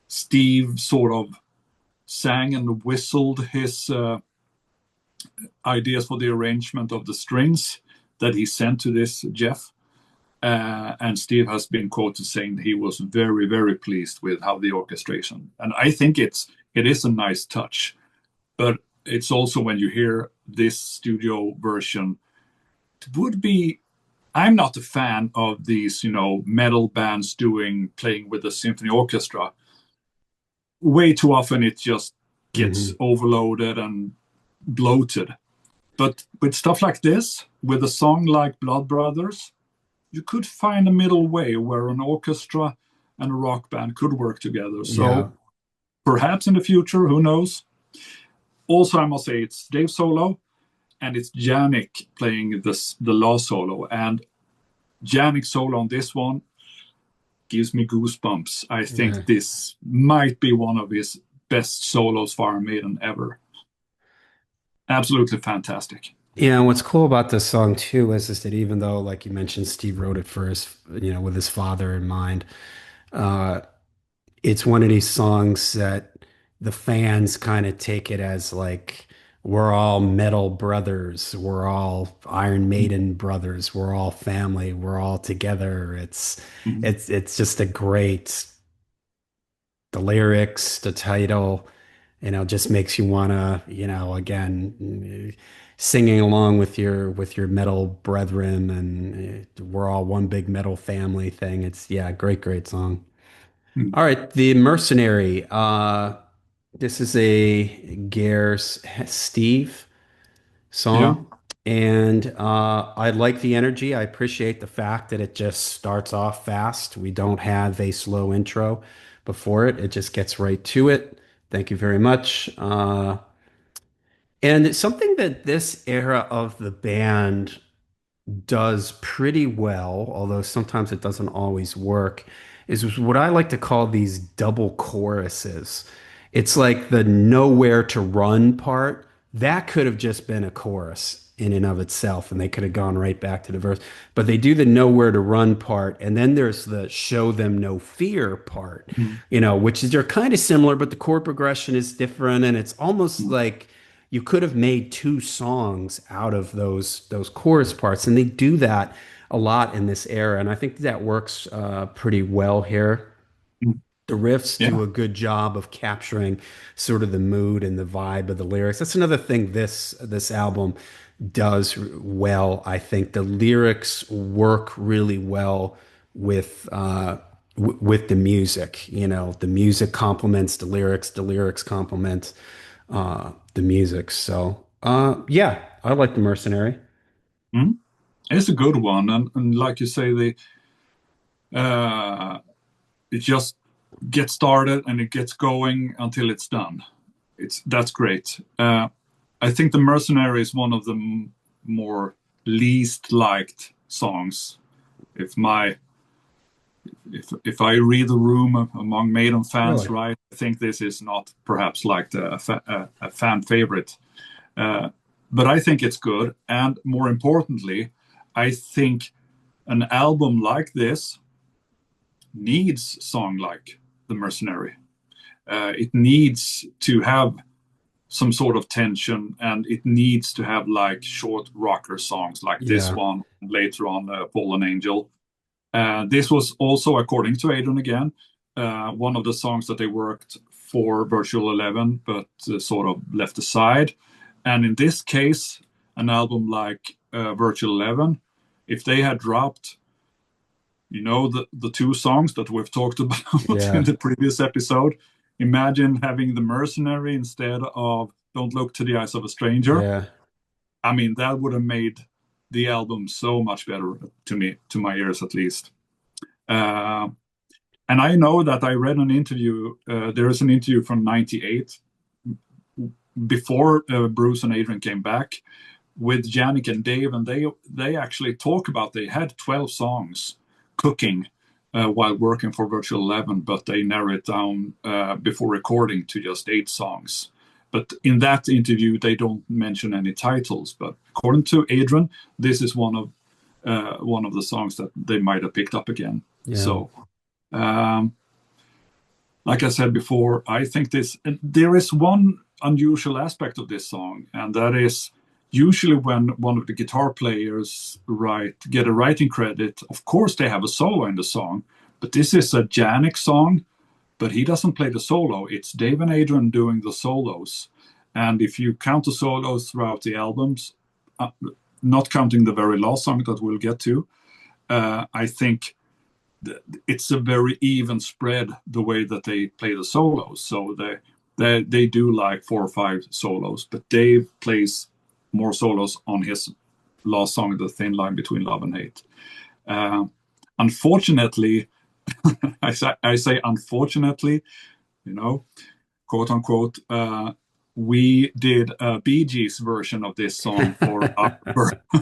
Steve sort of sang and whistled his ideas for the arrangement of the strings that he sent to this Jeff. And Steve has been quoted saying that he was very, very pleased with how the orchestration. And I think it is a nice touch, but it's also when you hear this studio version, it would be. I'm not a fan of these, metal bands playing with a symphony orchestra. Way too often it just gets Hmm. overloaded and bloated. But with stuff like this, with a song like Blood Brothers, you could find a middle way where an orchestra and a rock band could work together. Yeah. So perhaps in the future, who knows? Also, I must say it's Dave solo and it's Janik playing the last solo. And Janik's solo on this one gives me goosebumps. I Yeah. think this might be one of his best solos for Iron Maiden ever. Absolutely fantastic. Yeah, and what's cool about this song too is that even though, like you mentioned, Steve wrote it for his, with his father in mind, uh, it's one of these songs that the fans kind of take it as like we're all metal brothers, we're all Iron Maiden brothers, we're all family, we're all together. It's Mhm. it's just a great the lyrics, the title, just makes you wanna, again, singing along with your metal brethren and we're all one big metal family thing. It's yeah, great, great song. Mhm. All right, The Mercenary. This is a Steve Yeah. song, and I like the energy. I appreciate the fact that it just starts off fast. We don't have a slow intro before it. It just gets right to it. Thank you very much. And it's something that this era of the band does pretty well, although sometimes it doesn't always work, is what I like to call these double choruses. It's like the nowhere to run part. That could have just been a chorus in and of itself, and they could have gone right back to the verse. But they do the nowhere to run part, and then there's the show them no fear part, Mhm. which is they're kind of similar, but the chord progression is different, and it's almost like you could have made two songs out of those chorus parts, and they do that a lot in this era, and I think that works pretty well here. Mhm. The riffs Yeah. do a good job of capturing sort of the mood and the vibe of the lyrics. That's another thing this album does well. I think the lyrics work really well with with the music. The music complements the lyrics complement the music. So. Yeah, I like The Mercenary. Hmm? It's a good one, and like you say, uh, it just gets started and it gets going until it's done. That's great. I think The Mercenary is one of the more least liked songs. If my if I read the room among Maiden fans, Really? right, I think this is not perhaps like a fan favorite. Uh, but I think it's good, and more importantly, I think an album like this needs a song like The Mercenary. It needs to have some sort of tension, and it needs to have like short rocker songs like this Yeah. one, later on, Fallen Angel. This was also, according to Adrian again, one of the songs that they worked for Virtual 11, but sort of left aside. And in this case, an album like Virtual 11, if they had dropped, the two songs that we've talked about in Yeah. the previous episode, imagine having The Mercenary instead of Don't Look to the Eyes of a Stranger. Yeah. I mean, that would have made the album so much better to me, to my ears at least. Uh, and I know that I read an interview. There is an interview from '98 before Bruce and Adrian came back with Yannick and Dave, and they actually talk about they had 12 songs cooking while working for Virtual 11, but they narrowed it down before recording to just 8 songs. But in that interview, they don't mention any titles. But according to Adrian, this is one of the songs that they might have picked up again. Yeah. So um, like I said before, I think there is one unusual aspect of this song, and that is usually when one of the guitar players get a writing credit, of course they have a solo in the song, but this is a Janik song, but he doesn't play the solo. It's Dave and Adrian doing the solos. And if you count the solos throughout the albums, uh, not counting the very last song that we'll get to, I think it's a very even spread the way that they play the solos. So they do like 4 or 5 solos, but Dave plays more solos on his last song, "The Thin Line Between Love and Hate." Uh, Unfortunately, I say unfortunately, you know, quote unquote, we did a Bee Gees version of this song for our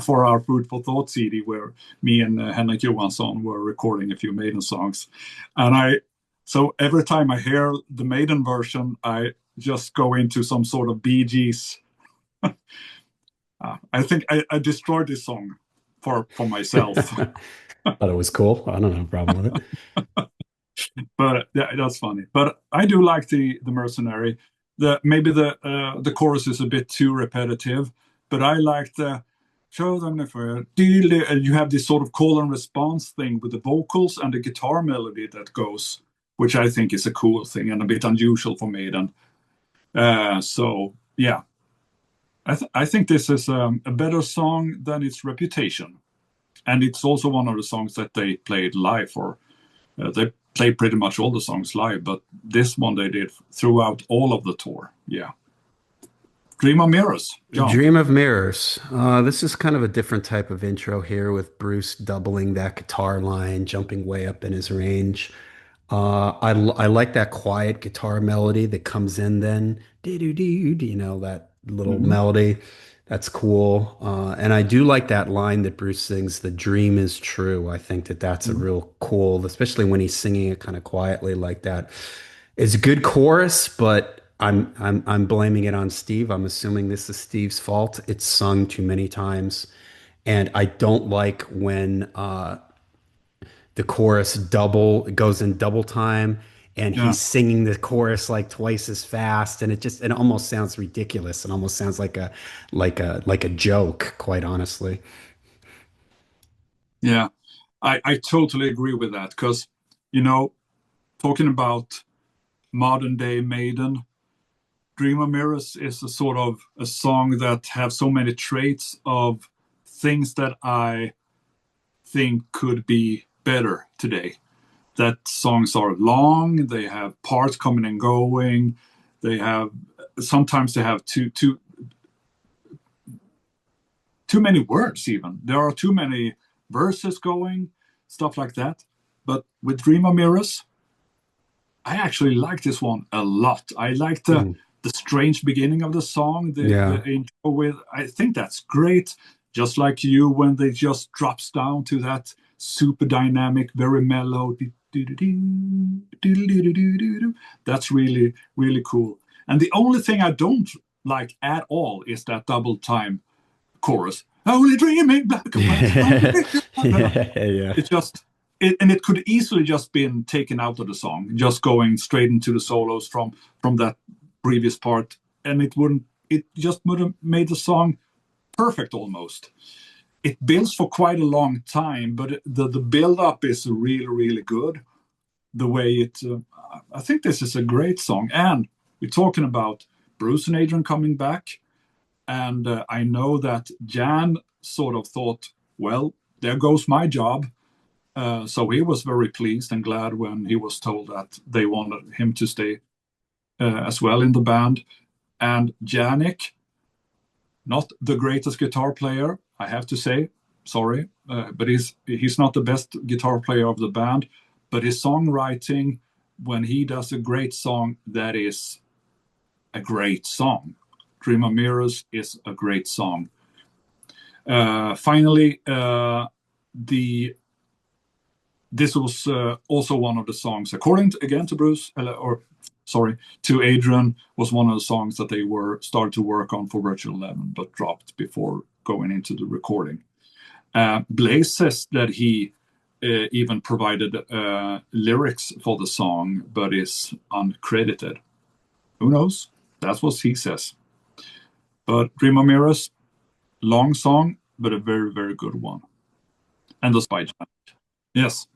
for our Food for Thought CD, where me and Henrik Johansson were recording a few Maiden songs, and so every time I hear the Maiden version, I just go into some sort of Bee Gees. I think I destroyed this song for myself, Thought it was cool. I don't have a problem with it. but yeah, that's funny. But I do like the Mercenary. Maybe the chorus is a bit too repetitive, but I like the show them the fire. You have this sort of call and response thing with the vocals and the guitar melody that goes, which I think is a cool thing and a bit unusual for Maiden. So yeah, I think this is a better song than its reputation, and it's also one of the songs that they played live for. They played pretty much all the songs live, but this one they did throughout all of the tour. Yeah. Dream of Mirrors, John. Dream of Mirrors. This is kind of a different type of intro here with Bruce doubling that guitar line, jumping way up in his range. I like that quiet guitar melody that comes in then. Doo-doo-doo, that little Hmm. melody. That's cool. And I do like that line that Bruce sings, "The dream is true." I think that that's a real cool, especially when he's singing it kind of quietly like that. It's a good chorus, but I'm blaming it on Steve. I'm assuming this is Steve's fault. It's sung too many times. And I don't like when the chorus it goes in double time and Yeah. he's singing the chorus like twice as fast and it almost sounds ridiculous. It almost sounds like a joke, quite honestly. Yeah. I totally agree with that because, you know, talking about modern day Maiden, Dream of Mirrors is a sort of a song that have so many traits of things that I think could be better today. That songs are long, they have parts coming and going, they have sometimes they have two too many words even. There are too many verses going, stuff like that. But with Dream of Mirrors, I actually like this one a lot. I like Hmm. the strange beginning of the song, the Yeah. intro with. I think that's great. Just like you, when they just drops down to that super dynamic, very mellow. That's really really cool. And the only thing I don't like at all is that double time chorus. Only dreaming black and white. Only Yeah. dreaming. Yeah. It's just and it could easily just been taken out of the song, just going straight into the solos from that previous part, and it just would have made the song perfect almost. It builds for quite a long time, but the build up is really really good. The way I think this is a great song, and we're talking about Bruce and Adrian coming back, and I know that Jan sort of thought, well, there goes my job. So he was very pleased and glad when he was told that they wanted him to stay as well in the band. And Janik, not the greatest guitar player, I have to say, sorry, but he's not the best guitar player of the band. But his songwriting, when he does a great song, that is a great song. Dream of Mirrors is a great song. Finally, the this was also one of the songs, according to, again to Bruce, or sorry, to Adrian, was one of the songs that they were started to work on for Virtual 11, but dropped before going into the recording. Blaze says that he even provided lyrics for the song, but is uncredited. Who knows? That's what he says. But Dream of Mirrors, long song, but a very, very good one. And the Spy Jam. Yes.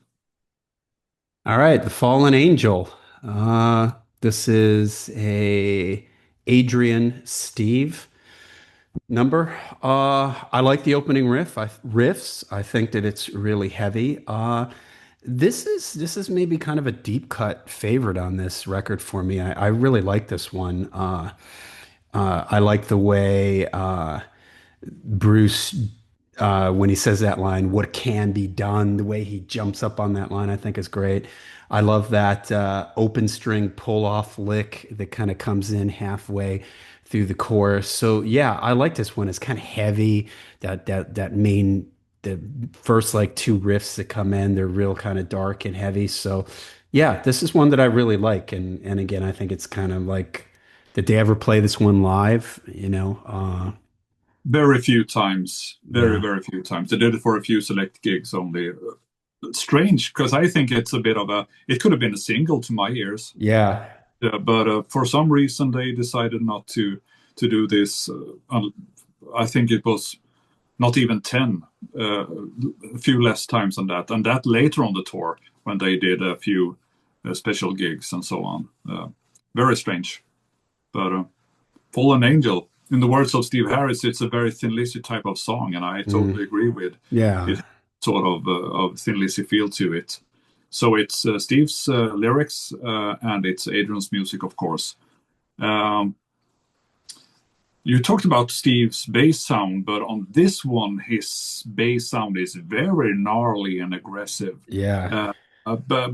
All right, The Fallen Angel. Uh, this is a Adrian Steve number. I like the opening riffs. I think that it's really heavy. This is maybe kind of a deep cut favorite on this record for me. I really like this one. I like the way Bruce, when he says that line, what can be done, the way he jumps up on that line, I think is great. I love that open string pull off lick that kind of comes in halfway through the chorus. So yeah, I like this one. It's kind of heavy. The first like two riffs that come in, they're real kind of dark and heavy. So yeah, this is one that I really like. And again, I think it's kind of like, did they ever play this one live? Very few times, very, Yeah. very few times. They did it for a few select gigs only. Strange, because I think it's a bit of it could have been a single to my ears. Yeah. But for some reason they decided not to do this. I think it was not even 10, a few less times than that. And that later on the tour when they did a few special gigs and so on. Very strange. But Fallen Angel, in the words of Steve Harris, it's a very Thin Lizzy type of song, and I Mm, totally agree with it. yeah. Sort of Thin Lizzy feel to it. So it's Steve's lyrics and it's Adrian's music, of course. Um, you talked about Steve's bass sound, but on this one, his bass sound is very gnarly and aggressive. Yeah. Uh, but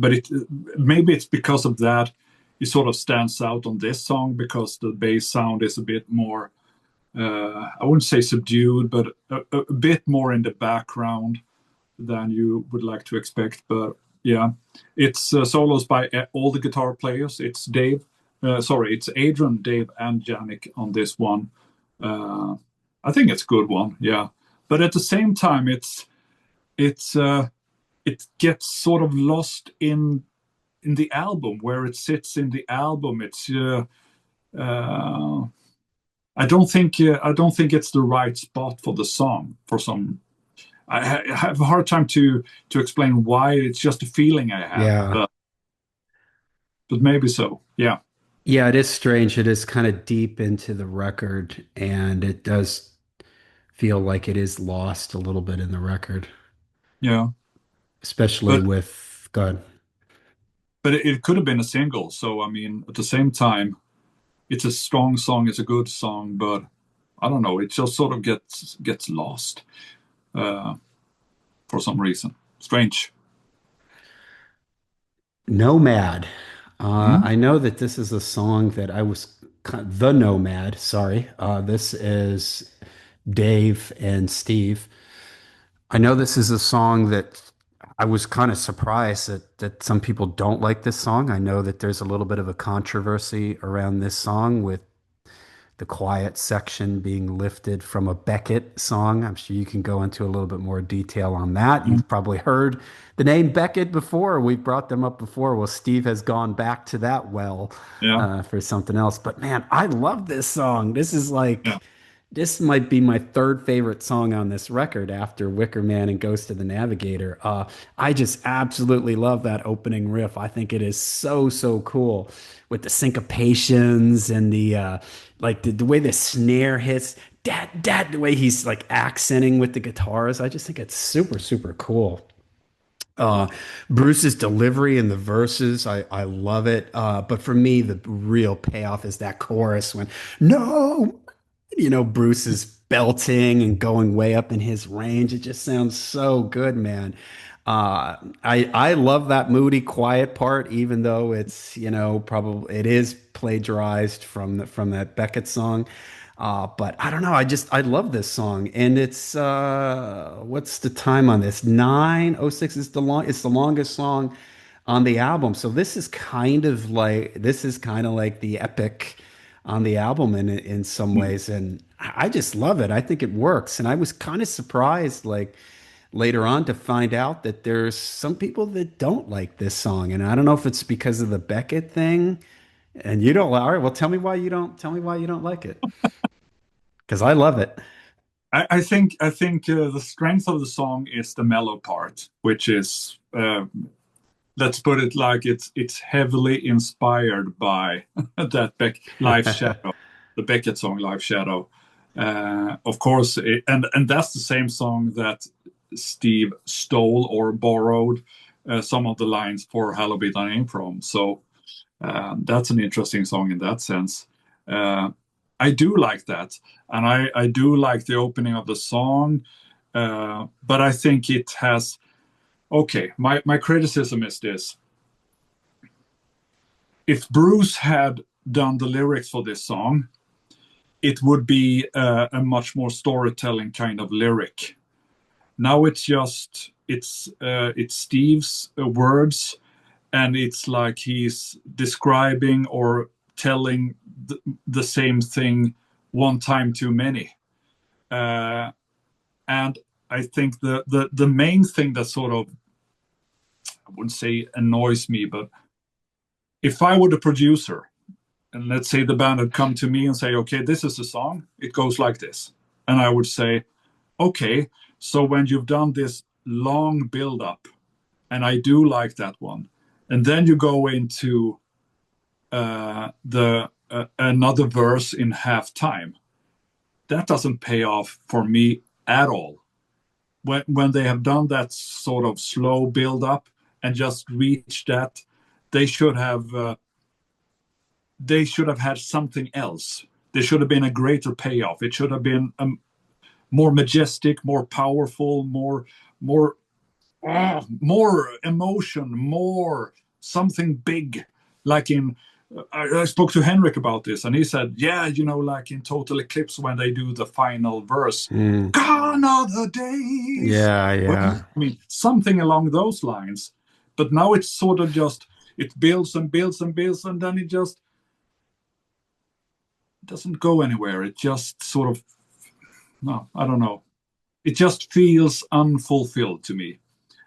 maybe it's because of that it sort of stands out on this song because the bass sound is a bit more I wouldn't say subdued, but a bit more in the background than you would like to expect. But yeah, it's solos by all the guitar players. It's it's Adrian, Dave, and Janik on this one. Uh, I think it's a good one, yeah. But at the same time, it's it gets sort of lost in the album where it sits in the album. It's uh, I don't think it's the right spot for the song for some. I have a hard time to explain why. It's just a feeling I have, Yeah. but maybe so. Yeah, Yeah, it is strange. It is kind of deep into the record, and it does feel like it is lost a little bit in the record, yeah. especially But with God. it could have been a single. So I mean, at the same time, it's a strong song. It's a good song, but I don't know. It just sort of gets lost uh, for some reason. Strange. Nomad. Hmm. I know that this is a song that the Nomad. Sorry. This is Dave and Steve. I know this is a song that I was kind of surprised that some people don't like this song. I know that there's a little bit of a controversy around this song with the quiet section being lifted from a Beckett song. I'm sure you can go into a little bit more detail on that. You've probably heard the name Beckett before. We've brought them up before. Well, Steve has gone back to that well Yeah. for something else. But man, I love this song. Yeah. This might be my third favorite song on this record after Wicker Man and Ghost of the Navigator. I just absolutely love that opening riff. I think it is so, so cool with the syncopations and the way the snare hits, the way he's like accenting with the guitars. I just think it's super, super cool. Uh, Bruce's delivery in the verses, I love it. But for me, the real payoff is that chorus when, no, Bruce is belting and going way up in his range. It just sounds so good, man. I love that moody, quiet part, even though it's, probably it is plagiarized from that Beckett song. But I don't know. I love this song, and it's what's the time on this? 9:06 is it's the longest song on the album. So this is kind of like the epic on the album in some ways, and I just love it. I think it works, and I was kind of surprised like later on to find out that there's some people that don't like this song, and I don't know if it's because of the Beckett thing. And you don't. All right, well, tell me why you don't like it, because I love it. I think the strength of the song is the mellow part, which is let's put it like it's heavily inspired by that Life Shadow, the Beckett song Life Shadow. Of course, and that's the same song that Steve stole or borrowed some of the lines for Hello Be Thy Name from. So that's an interesting song in that sense. Uh, I do like that, and I do like the opening of the song, but I think it has. Okay, my criticism is this: if Bruce had done the lyrics for this song, it would be a much more storytelling kind of lyric. Now it's Steve's words, and it's like he's describing or telling the same thing one time too many. Uh, and I think the main thing that sort of, I wouldn't say annoys me, but if I were the producer and let's say the band had come to me and say, okay, this is a song, it goes like this. And I would say, okay, so when you've done this long build up, and I do like that one, and then you go into the another verse in halftime, that doesn't pay off for me at all. When they have done that sort of slow build up and just reached that, they should have had something else. There should have been a greater payoff. It should have been more majestic, more powerful, more emotion, more something big. Like I spoke to Henrik about this, and he said, "Yeah, like in Total Eclipse when they do the final verse, Mm. gone are the days." Yeah, Well, yeah. I mean, something along those lines. But now it's sort of just it builds and builds and builds, and then it just doesn't go anywhere. It just sort of no, I don't know. It just feels unfulfilled to me.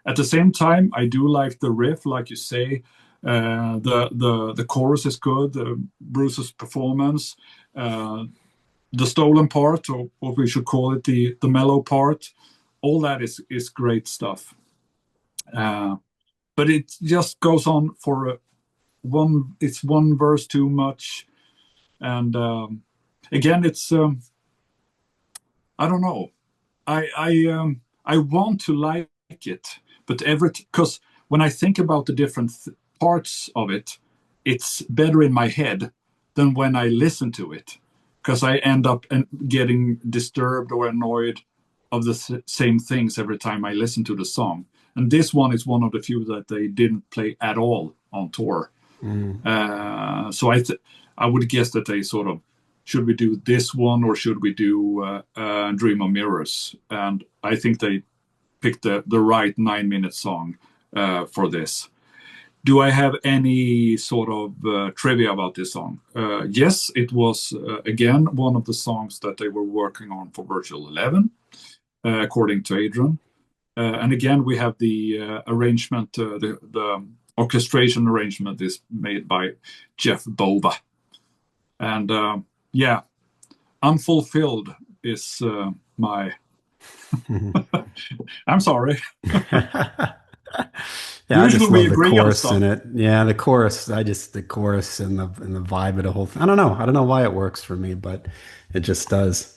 At the same time, I do like the riff, like you say. The chorus is good. Bruce's performance, uh, the stolen part, or what we should call it, the mellow part, all that is great stuff. Uh, but it just goes on for one. It's one verse too much, and again, it's I don't know. I want to like it, but because when I think about the different parts of it, it's better in my head than when I listen to it. because I end up getting disturbed or annoyed of the same things every time I listen to the song. And this one is one of the few that they didn't play at all on tour. Mm. So I would guess that they sort of, should we do this one or should we do Dream of Mirrors? And I think they picked the right 9-minute song for this. Do I have any sort of trivia about this song? Yes, it was again one of the songs that they were working on for Virtual 11, according to Adrian. And again, we have the arrangement, the orchestration arrangement is made by Jeff Bova. And yeah, Unfulfilled is my. I'm sorry. Yeah, I Usually just we love the agree on chorus stuff. in it. Yeah, the chorus. The chorus and the vibe of the whole thing. I don't know. I don't know why it works for me, but it just does.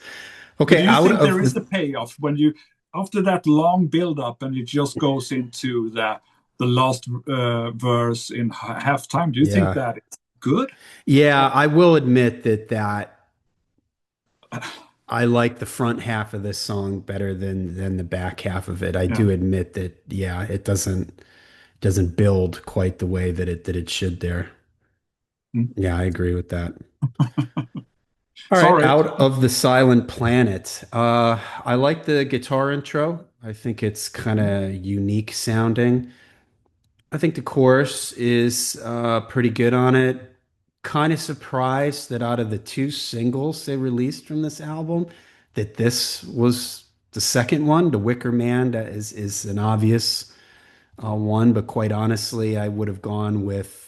But do Okay, you out think of there is the the payoff when you, after that long build up, and it just goes into the last verse in halftime? Do you think yeah. that it's good? Yeah, I will admit that I like the front half of this song better than the back half of it. I Yeah. do admit that, yeah, it doesn't build quite the way that it should there. Mm. Yeah, I agree with that. All right, Sorry. out of the Silent Planet. I like the guitar intro. I think it's kind of unique sounding. I think the chorus is pretty good on it. Kind of surprised that out of the two singles they released from this album, that this was the second one. The Wicker Man that is an obvious one, but quite honestly, I would have gone with.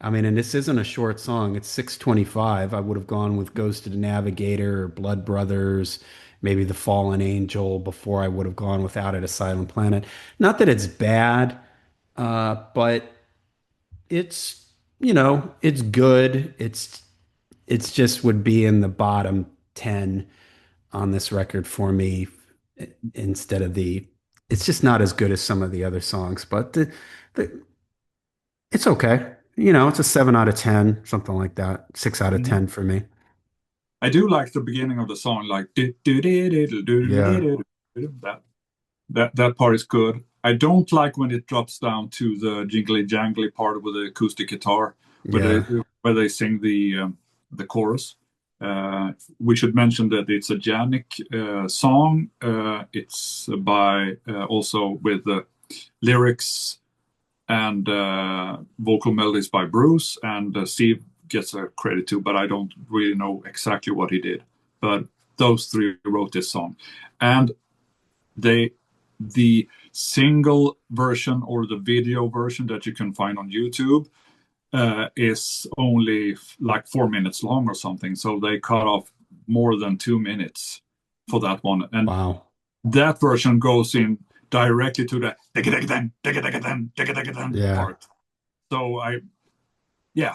I mean, and this isn't a short song. It's 6:25. I would have gone with Goes to the Navigator or Blood Brothers, maybe The Fallen Angel before I would have gone without it, A Silent Planet. Not that it's bad. But it's, it's good. It's just would be in the bottom 10 on this record for me instead of it's just not as good as some of the other songs, but the it's okay. It's a 7 out of 10, something like that. 6 out of Mhm. 10 for me. I do like the beginning of the song, like Yeah. that that part is good. I don't like when it drops down to the jingly jangly part with the acoustic guitar, where they Yeah. where they sing the chorus. We should mention that it's a Janik song. It's by also with the lyrics and vocal melodies by Bruce, and Steve gets a credit too, but I don't really know exactly what he did. But those three wrote this song, and they the single version or the video version that you can find on YouTube is only like 4 minutes long or something. So they cut off more than 2 minutes for that one, and Wow. that version goes in directly to the Yeah. part. So yeah,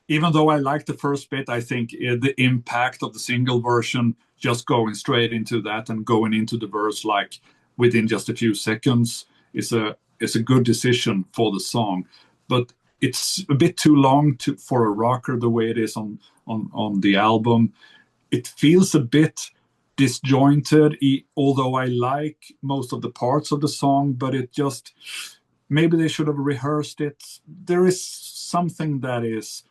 even though I like the first bit, I think the impact of the single version just going straight into that and going into the verse like within just a few seconds is a good decision for the song. But it's a bit too long for a rocker the way it is on the album. It feels a bit disjointed, although I like most of the parts of the song, but it just maybe they should have rehearsed it. There is something that is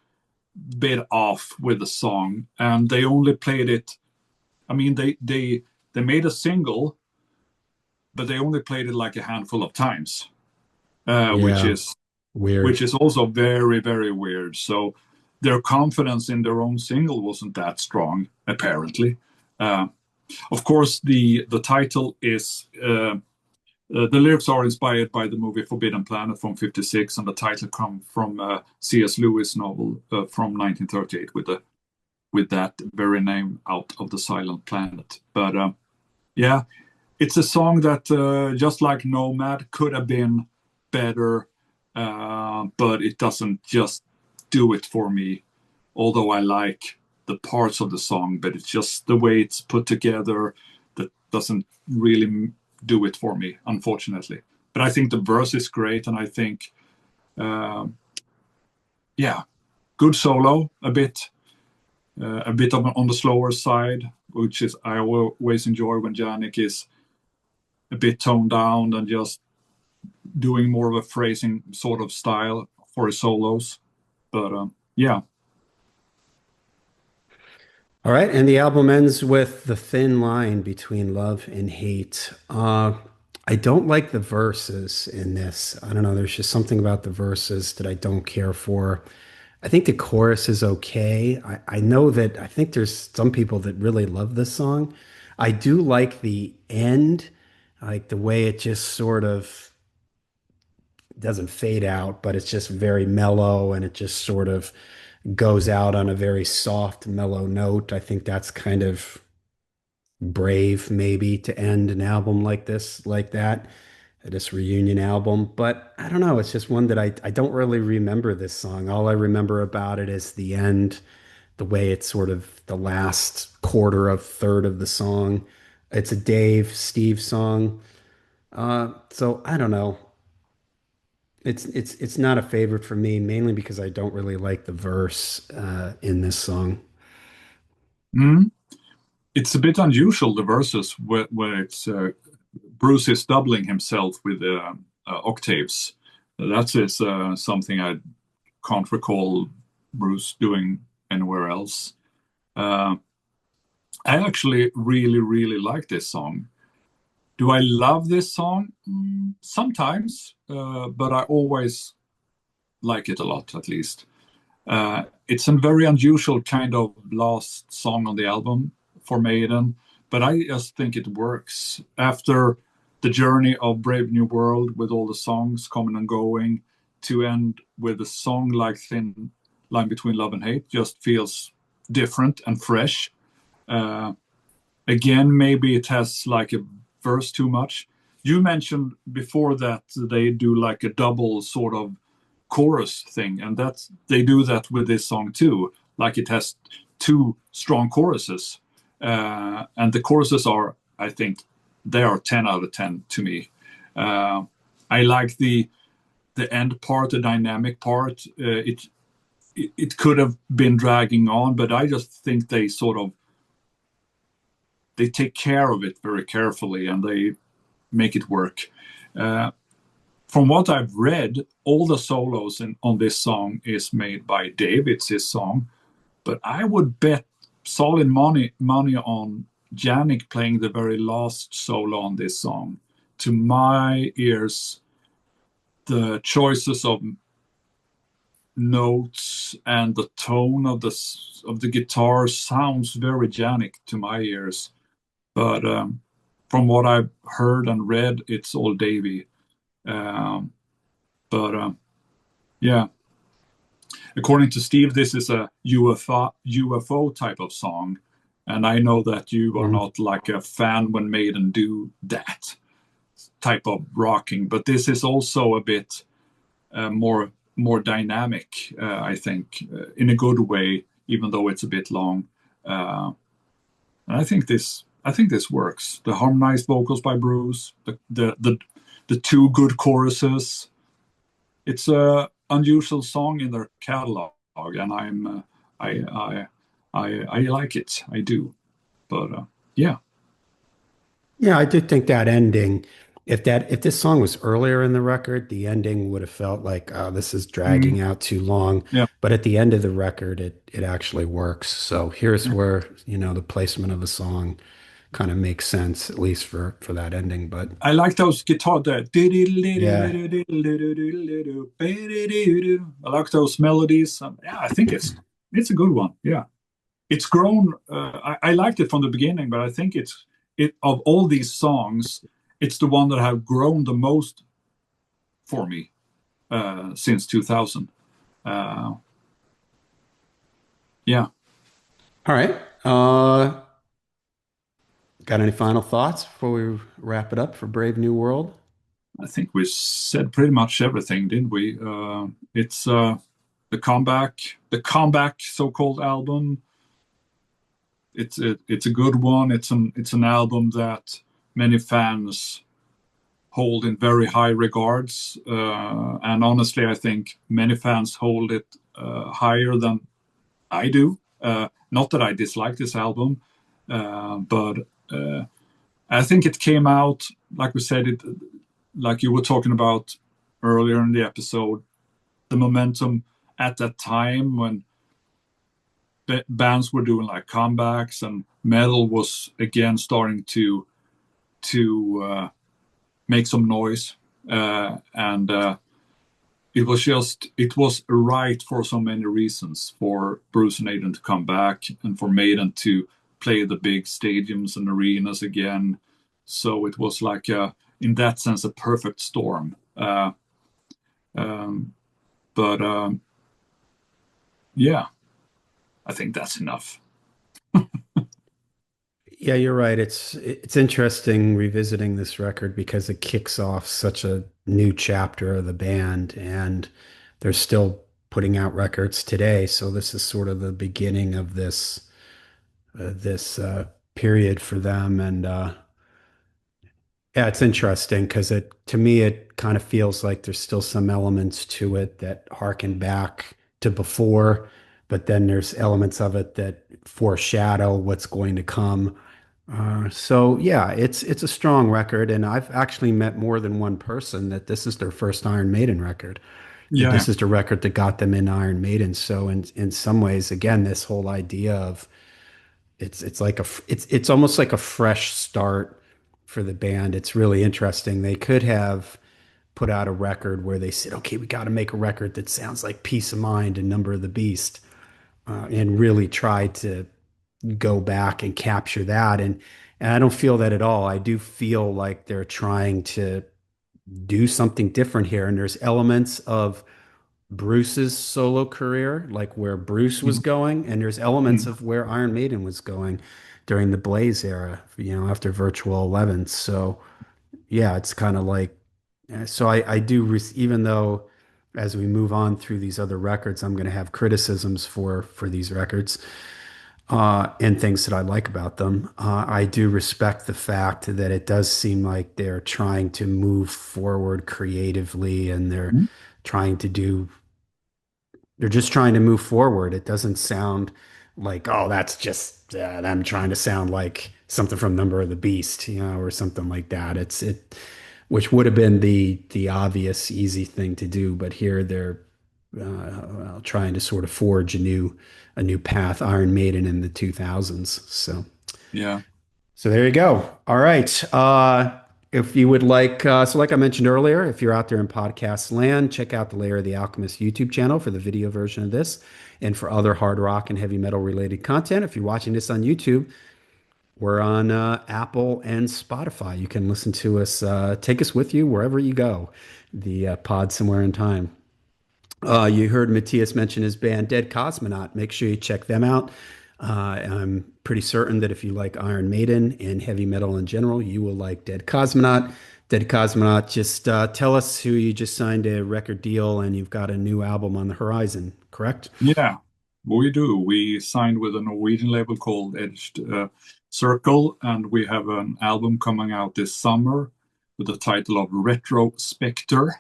bit off with the song, and they only played it. I mean, they made a single, but they only played it like a handful of times, which Yeah. is Weird. also very very weird. So their confidence in their own single wasn't that strong, apparently. Uh, of course, the title is. The lyrics are inspired by the movie Forbidden Planet from '56, and the title comes from C.S. Lewis novel from 1938 with that very name, Out of the Silent Planet. But yeah, it's a song that just like Nomad could have been better, but it doesn't just do it for me. Although I like the parts of the song, but it's just the way it's put together that doesn't really do it for me, unfortunately. But I think the verse is great, and I think, uh, yeah, good solo, a bit a bit on the slower side, which is I always enjoy when Janik is a bit toned down and just doing more of a phrasing sort of style for his solos. But yeah. All right, and the album ends with the thin line between love and hate. I don't like the verses in this. I don't know. There's just something about the verses that I don't care for. I think the chorus is okay. I know that I think there's some people that really love this song. I do like the end, like the way it just sort of doesn't fade out, but it's just very mellow and it just sort of goes out on a very soft, mellow note. I think that's kind of brave, maybe, to end an album like this, like that, this reunion album. But I don't know. It's just one that I don't really remember this song. All I remember about it is the end, the way it's sort of the last quarter of third of the song. It's a Dave, Steve song. So I don't know. It's not a favorite for me, mainly because I don't really like the verse in this song. Mm. It's a bit unusual, the verses, where it's Bruce is doubling himself with octaves. That is something I can't recall Bruce doing anywhere else. Uh, I actually really, really like this song. Do I love this song? Sometimes, but I always like it a lot, at least. It's a very unusual kind of last song on the album for Maiden, but I just think it works. After the journey of Brave New World, with all the songs coming and going, to end with a song like Thin Line Between Love and Hate just feels different and fresh. Uh, Again, maybe it has like a verse too much. You mentioned before that they do like a double sort of chorus thing, and that's they do that with this song too. Like it has two strong choruses, and the choruses are, I think, they are 10 out of 10 to me. Uh, I like the end part, the dynamic part. It could have been dragging on, but I just think they sort of they take care of it very carefully and they make it work. Uh, from what I've read, all the solos on this song is made by Dave. It's his song, but I would bet solid money on Janik playing the very last solo on this song. To my ears, the choices of notes and the tone of the guitar sounds very Janik to my ears. But from what I've heard and read, it's all Davey. Um, but yeah, according to Steve, this is a UFO type of song, and I know that you are Mhm. not like a fan when Maiden do that type of rocking, but this is also a bit more dynamic, I think, in a good way, even though it's a bit long. And I think this works. The harmonized vocals by Bruce, the two good choruses. It's a unusual song in their catalog, and I like it. I do. But yeah. Yeah, I did think that ending, if this song was earlier in the record, the ending would have felt like, oh, this is Mm, dragging out too long. yeah. But at the end of the record, it actually works. So here's where, the placement of a song kind of makes sense, at least for that ending. But I like those guitar there. yeah. I like those melodies. Yeah, I think it's a good one. Yeah. It's grown. I liked it from the beginning, but I think it of all these songs, it's the one that have grown the most for me since 2000. Uh, yeah, All right. Got any final thoughts before we wrap it up for Brave New World? I think we said pretty much everything, didn't we? It's the comeback so-called album. It's a good one. It's an album that many fans hold in very high regards. And honestly, I think many fans hold it higher than I do. Not that I dislike this album, but I think it came out, like we said, it like you were talking about earlier in the episode, the momentum at that time when bands were doing like comebacks and metal was again starting to make some noise, and it was right for so many reasons for Bruce and Maiden to come back and for Maiden to play the big stadiums and arenas again. So it was like in that sense a perfect storm. Um, but yeah, I think that's enough. Yeah, you're right. It's interesting revisiting this record because it kicks off such a new chapter of the band, and they're still putting out records today. So this is sort of the beginning of this period for them, and yeah, it's interesting because it to me it kind of feels like there's still some elements to it that harken back to before, but then there's elements of it that foreshadow what's going to come. So yeah, it's a strong record, and I've actually met more than one person that this is their first Iron Maiden record. That Yeah, this is the record that got them in Iron Maiden. So in some ways, again, this whole idea of it's like it's almost like a fresh start for the band. It's really interesting. They could have put out a record where they said, okay, we got to make a record that sounds like Peace of Mind and Number of the Beast, and really tried to go back and capture that. And I don't feel that at all. I do feel like they're trying to do something different here. And there's elements of Bruce's solo career, like where Bruce was going, and there's elements of where Iron Maiden was going during the Blaze era, after Virtual 11. So yeah, it's kind of like, so I do, even though as we move on through these other records, I'm going to have criticisms for these records, and things that I like about them. I do respect the fact that it does seem like they're trying to move forward creatively, and trying to do they're just trying to move forward. It doesn't sound like, oh, that's just them trying to sound like something from Number of the Beast, or something like that. Which would have been the obvious, easy thing to do, but here they're trying to sort of forge a new path. Iron Maiden in the 2000s. yeah, So there you go. All right. If you would like, so like I mentioned earlier, if you're out there in podcast land, check out the Layer of the Alchemist YouTube channel for the video version of this and for other hard rock and heavy metal related content. If you're watching this on YouTube, we're on Apple and Spotify. You can listen to us, take us with you wherever you go, the pod somewhere in time. You heard Matthias mention his band Dead Cosmonaut. Make sure you check them out. I'm pretty certain that if you like Iron Maiden and heavy metal in general, you will like Dead Cosmonaut. Dead Cosmonaut, just tell us who you just signed a record deal and you've got a new album on the horizon, correct? yeah. We do. We signed with a Norwegian label called Edged Circle, and we have an album coming out this summer with the title of Retro Spectre.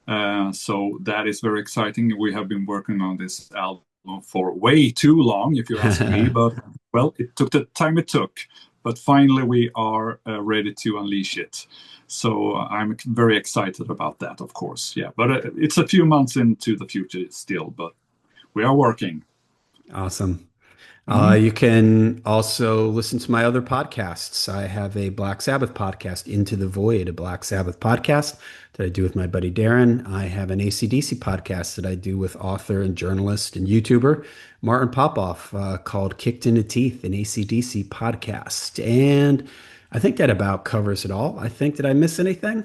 So that is very exciting. We have been working on this album for way too long, if you ask me, but well, it took the time it took. But finally, we are ready to unleash it. So I'm very excited about that, of course. Yeah, but it's a few months into the future still, but we are working. Awesome. Mhm. You can also listen to my other podcasts. I have a Black Sabbath podcast, Into the Void, a Black Sabbath podcast that I do with my buddy Darren. I have an AC/DC podcast that I do with author and journalist and YouTuber Martin Popoff, called Kicked in the Teeth, an AC/DC podcast. And I think that about covers it all. I think, did I miss anything?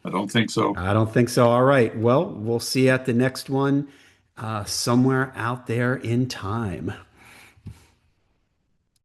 I don't think so. I don't think so. All right. Well, we'll see you at the next one, somewhere out there in time.